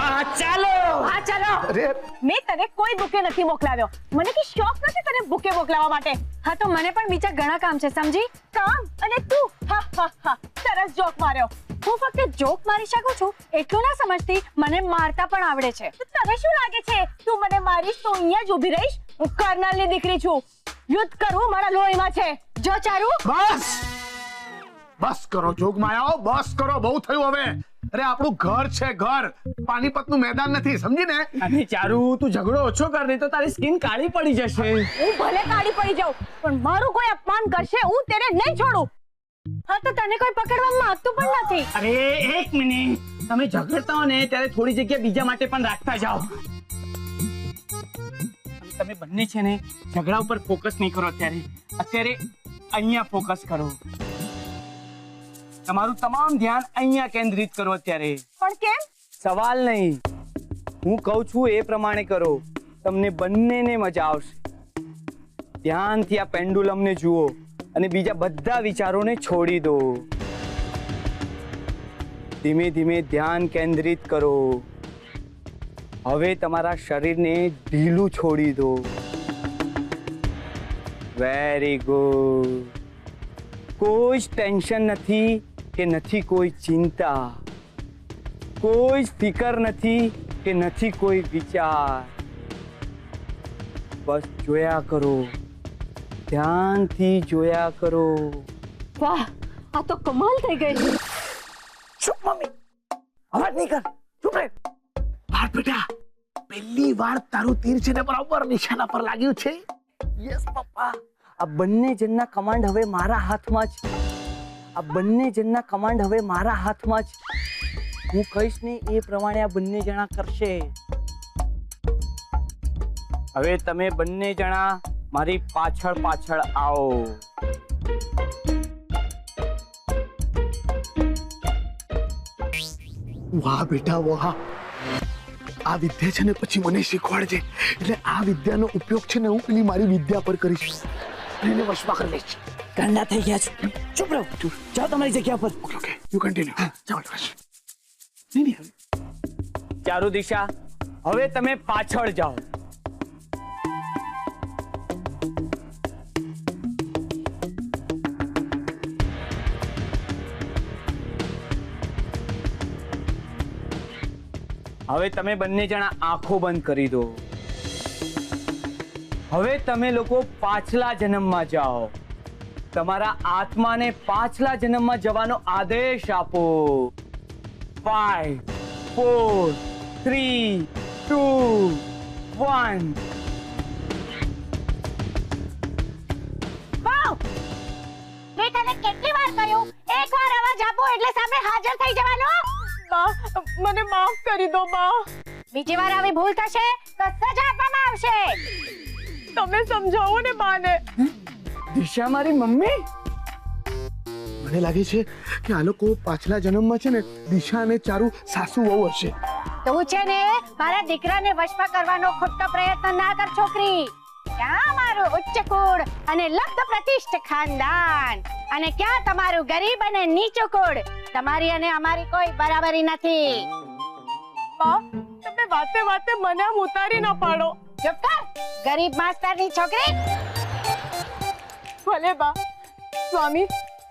Speaker 9: હા ચાલો.
Speaker 1: હા ચાલો.
Speaker 3: અરે
Speaker 1: મેં તને કોઈ બુકે નથી મોકલાવ્યો. મને કે શોખ નથી તને બુકે મોકલાવવા માટે.
Speaker 4: હા તો મને પણ બીજા ઘણા કામ છે, સમજી?
Speaker 1: કામ અને તું હા હા હા સરસ જોક માર્યો.
Speaker 4: હું ફક્ત જોક મારી શકું છું એટલું ના સમજતી, મને મારતા પણ આવડે છે.
Speaker 1: તને શું લાગે છે તું મને મારીશ તો અહીંયા જ ઊભી રહીશ? હું કર્નલની દીકરી છું. યુદ્ધ કરવું મારા લોહીમાં છે.
Speaker 4: જો ચારુ,
Speaker 3: બસ કરો જોગમાયાઓ, બસ કરો. બહુ થયું હવે. અરે આપણું ઘર છે, ઘર. પાણીપતનું મેદાન નથી, સમજી ને?
Speaker 9: અને ચારુ, તું ઝઘડો ઓછો કર નહીં તો તારી સ્કિન કાળી પડી જશે.
Speaker 1: હું ભલે કાળી પડી જાઉં પણ મારું કોઈ અપમાન કરશે હું તેને નહીં છોડું.
Speaker 4: હા તો તને કોઈ પકડવા માંગતું પણ નથી.
Speaker 9: અરે એક મિનિટ, તમે ઝઘડતા હો ને ત્યારે થોડી જગ્યા બીજા માટે પણ રાખતા જાઓ. તમે બંને છે ને ઝઘડા ઉપર ફોકસ નહીં કરો. અત્યારે અહીંયા ફોકસ કરો. તમારું તમામ ધ્યાન અહીંયા કેન્દ્રિત કરો અત્યારે.
Speaker 1: પણ કેમ?
Speaker 9: સવાલ નહીં, હું કહું છું એ પ્રમાણે કરો. તમને બંનેને મજા આવશે. ધ્યાનથી આ પેન્ડુલમને જુઓ અને બીજા બધા વિચારોને છોડી દો. ધીમે ધીમે ધ્યાન કેન્દ્રિત કરો. હવે તમારા શરીરને ઢીલું છોડી દો. Very good. કોઈ જ ટેન્શન નથી કે નથી કોઈ ચિંતા. કોઈ જ ફિકર નથી કે નથી કોઈ વિચાર. બસ જોયા કરો, ધ્યાનથી જોયા કરો.
Speaker 1: વાહ, આ તો કમાલ થઈ ગઈ.
Speaker 3: ચૂપ મમ્મી, અવાજ નહીં કર. ચૂપ રહે. પાર્થ બેટા, પહેલી વાર તારું તીર છે ને બરાબર નિશાના પર લાગ્યું છે.
Speaker 9: યસ પપ્પા, આ બંને જણના કમાન્ડ હવે મારા હાથમાં જ. આ બંને જણના કમાન્ડ હવે મારા હાથમાં જ. હું કહીશ ને એ પ્રમાણે આ બંને જણા કરશે. હવે તમે બંને જણા મારી પાછળ પાછળ આવો.
Speaker 3: વાહ બેટા વાહ. આ વિદ્યા છે ને પછી મને શીખવાડજે. એટલે આ વિદ્યાનો ઉપયોગ છે ને હું પેલી મારી વિદ્યા પર કરીશ. એને વશમાં કરી લઈશ.
Speaker 9: ગાંડા થઈ ગયા છો. ચૂપ રહો. જાઓ તમારી જગ્યા પર.
Speaker 3: Okay okay, you continue. જાઓ બસ. નહીં.
Speaker 9: ચારુ દિશા, હવે તમે પાછળ જાઓ. હવે તમે બંને જણા આંખો બંધ કરી દો.
Speaker 2: હવે તમે લોકો પાછલા જન્મમાં જાઓ. તમારા આત્માને પાછલા જન્મમાં જવાનો આદેશ આપો. 5 4 3 2 1.
Speaker 7: મેં તને કેટલી વાર કહ્યું એકવાર અવાજ આપો એટલે સામે હાજર થઈ જવાનો.
Speaker 1: મને માફ કરી દો બા.
Speaker 7: બીજી વાર આવી ભૂલ થશે તો સજા આપવામાં આવશે.
Speaker 1: તમે સમજાવો ને બાને.
Speaker 2: દિશા મારી મમ્મી?
Speaker 3: મને લાગે છે કે આ લોકો પાછલા જન્મમાં છે ને દિશા અને ચારુ સાસુ વહુ હશે.
Speaker 7: તું છે ને મારા દીકરાને વશમાં કરવાનો ખોટો પ્રયત્ન ના કર છોકરી. ક્યાં મારું ઉચ્ચ કુળ અને લબ્ધ પ્રતિષ્ઠ ખાનદાન અને ક્યાં તમારું ગરીબ અને નીચું કુળ. તમારી અને અમારી કોઈ બરાબરી નથી.
Speaker 1: બા તમે વાતે વાતે મને આમ ઉતારી ના પાડો.
Speaker 7: ચૂપ કર ગરીબ માસ્તરની છોકરી.
Speaker 1: ભલે બા. સ્વામી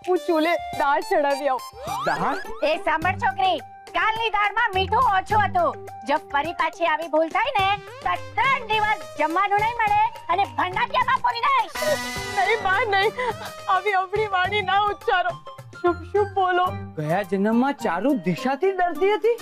Speaker 1: હું ચૂલે દાળ ચડાવી આવું.
Speaker 2: દાળ?
Speaker 7: એ સાંભળ છોકરી, કાલની દાળમાં મીઠું ઓછું હતું. જો ફરી પાછી આવી ભૂલ થાય ને તો 3 દિવસ જમવાનું નહીં મળે અને ભંડાકીયામાં પૂરી દઈશ.
Speaker 1: નહીં બા નહીં. આવી અવળી વાણી ના ઉચ્ચારો. શુભ શુભ બોલો.
Speaker 2: ગયા જન્મમાં ચારુ દિશાથી ડરતી હતી.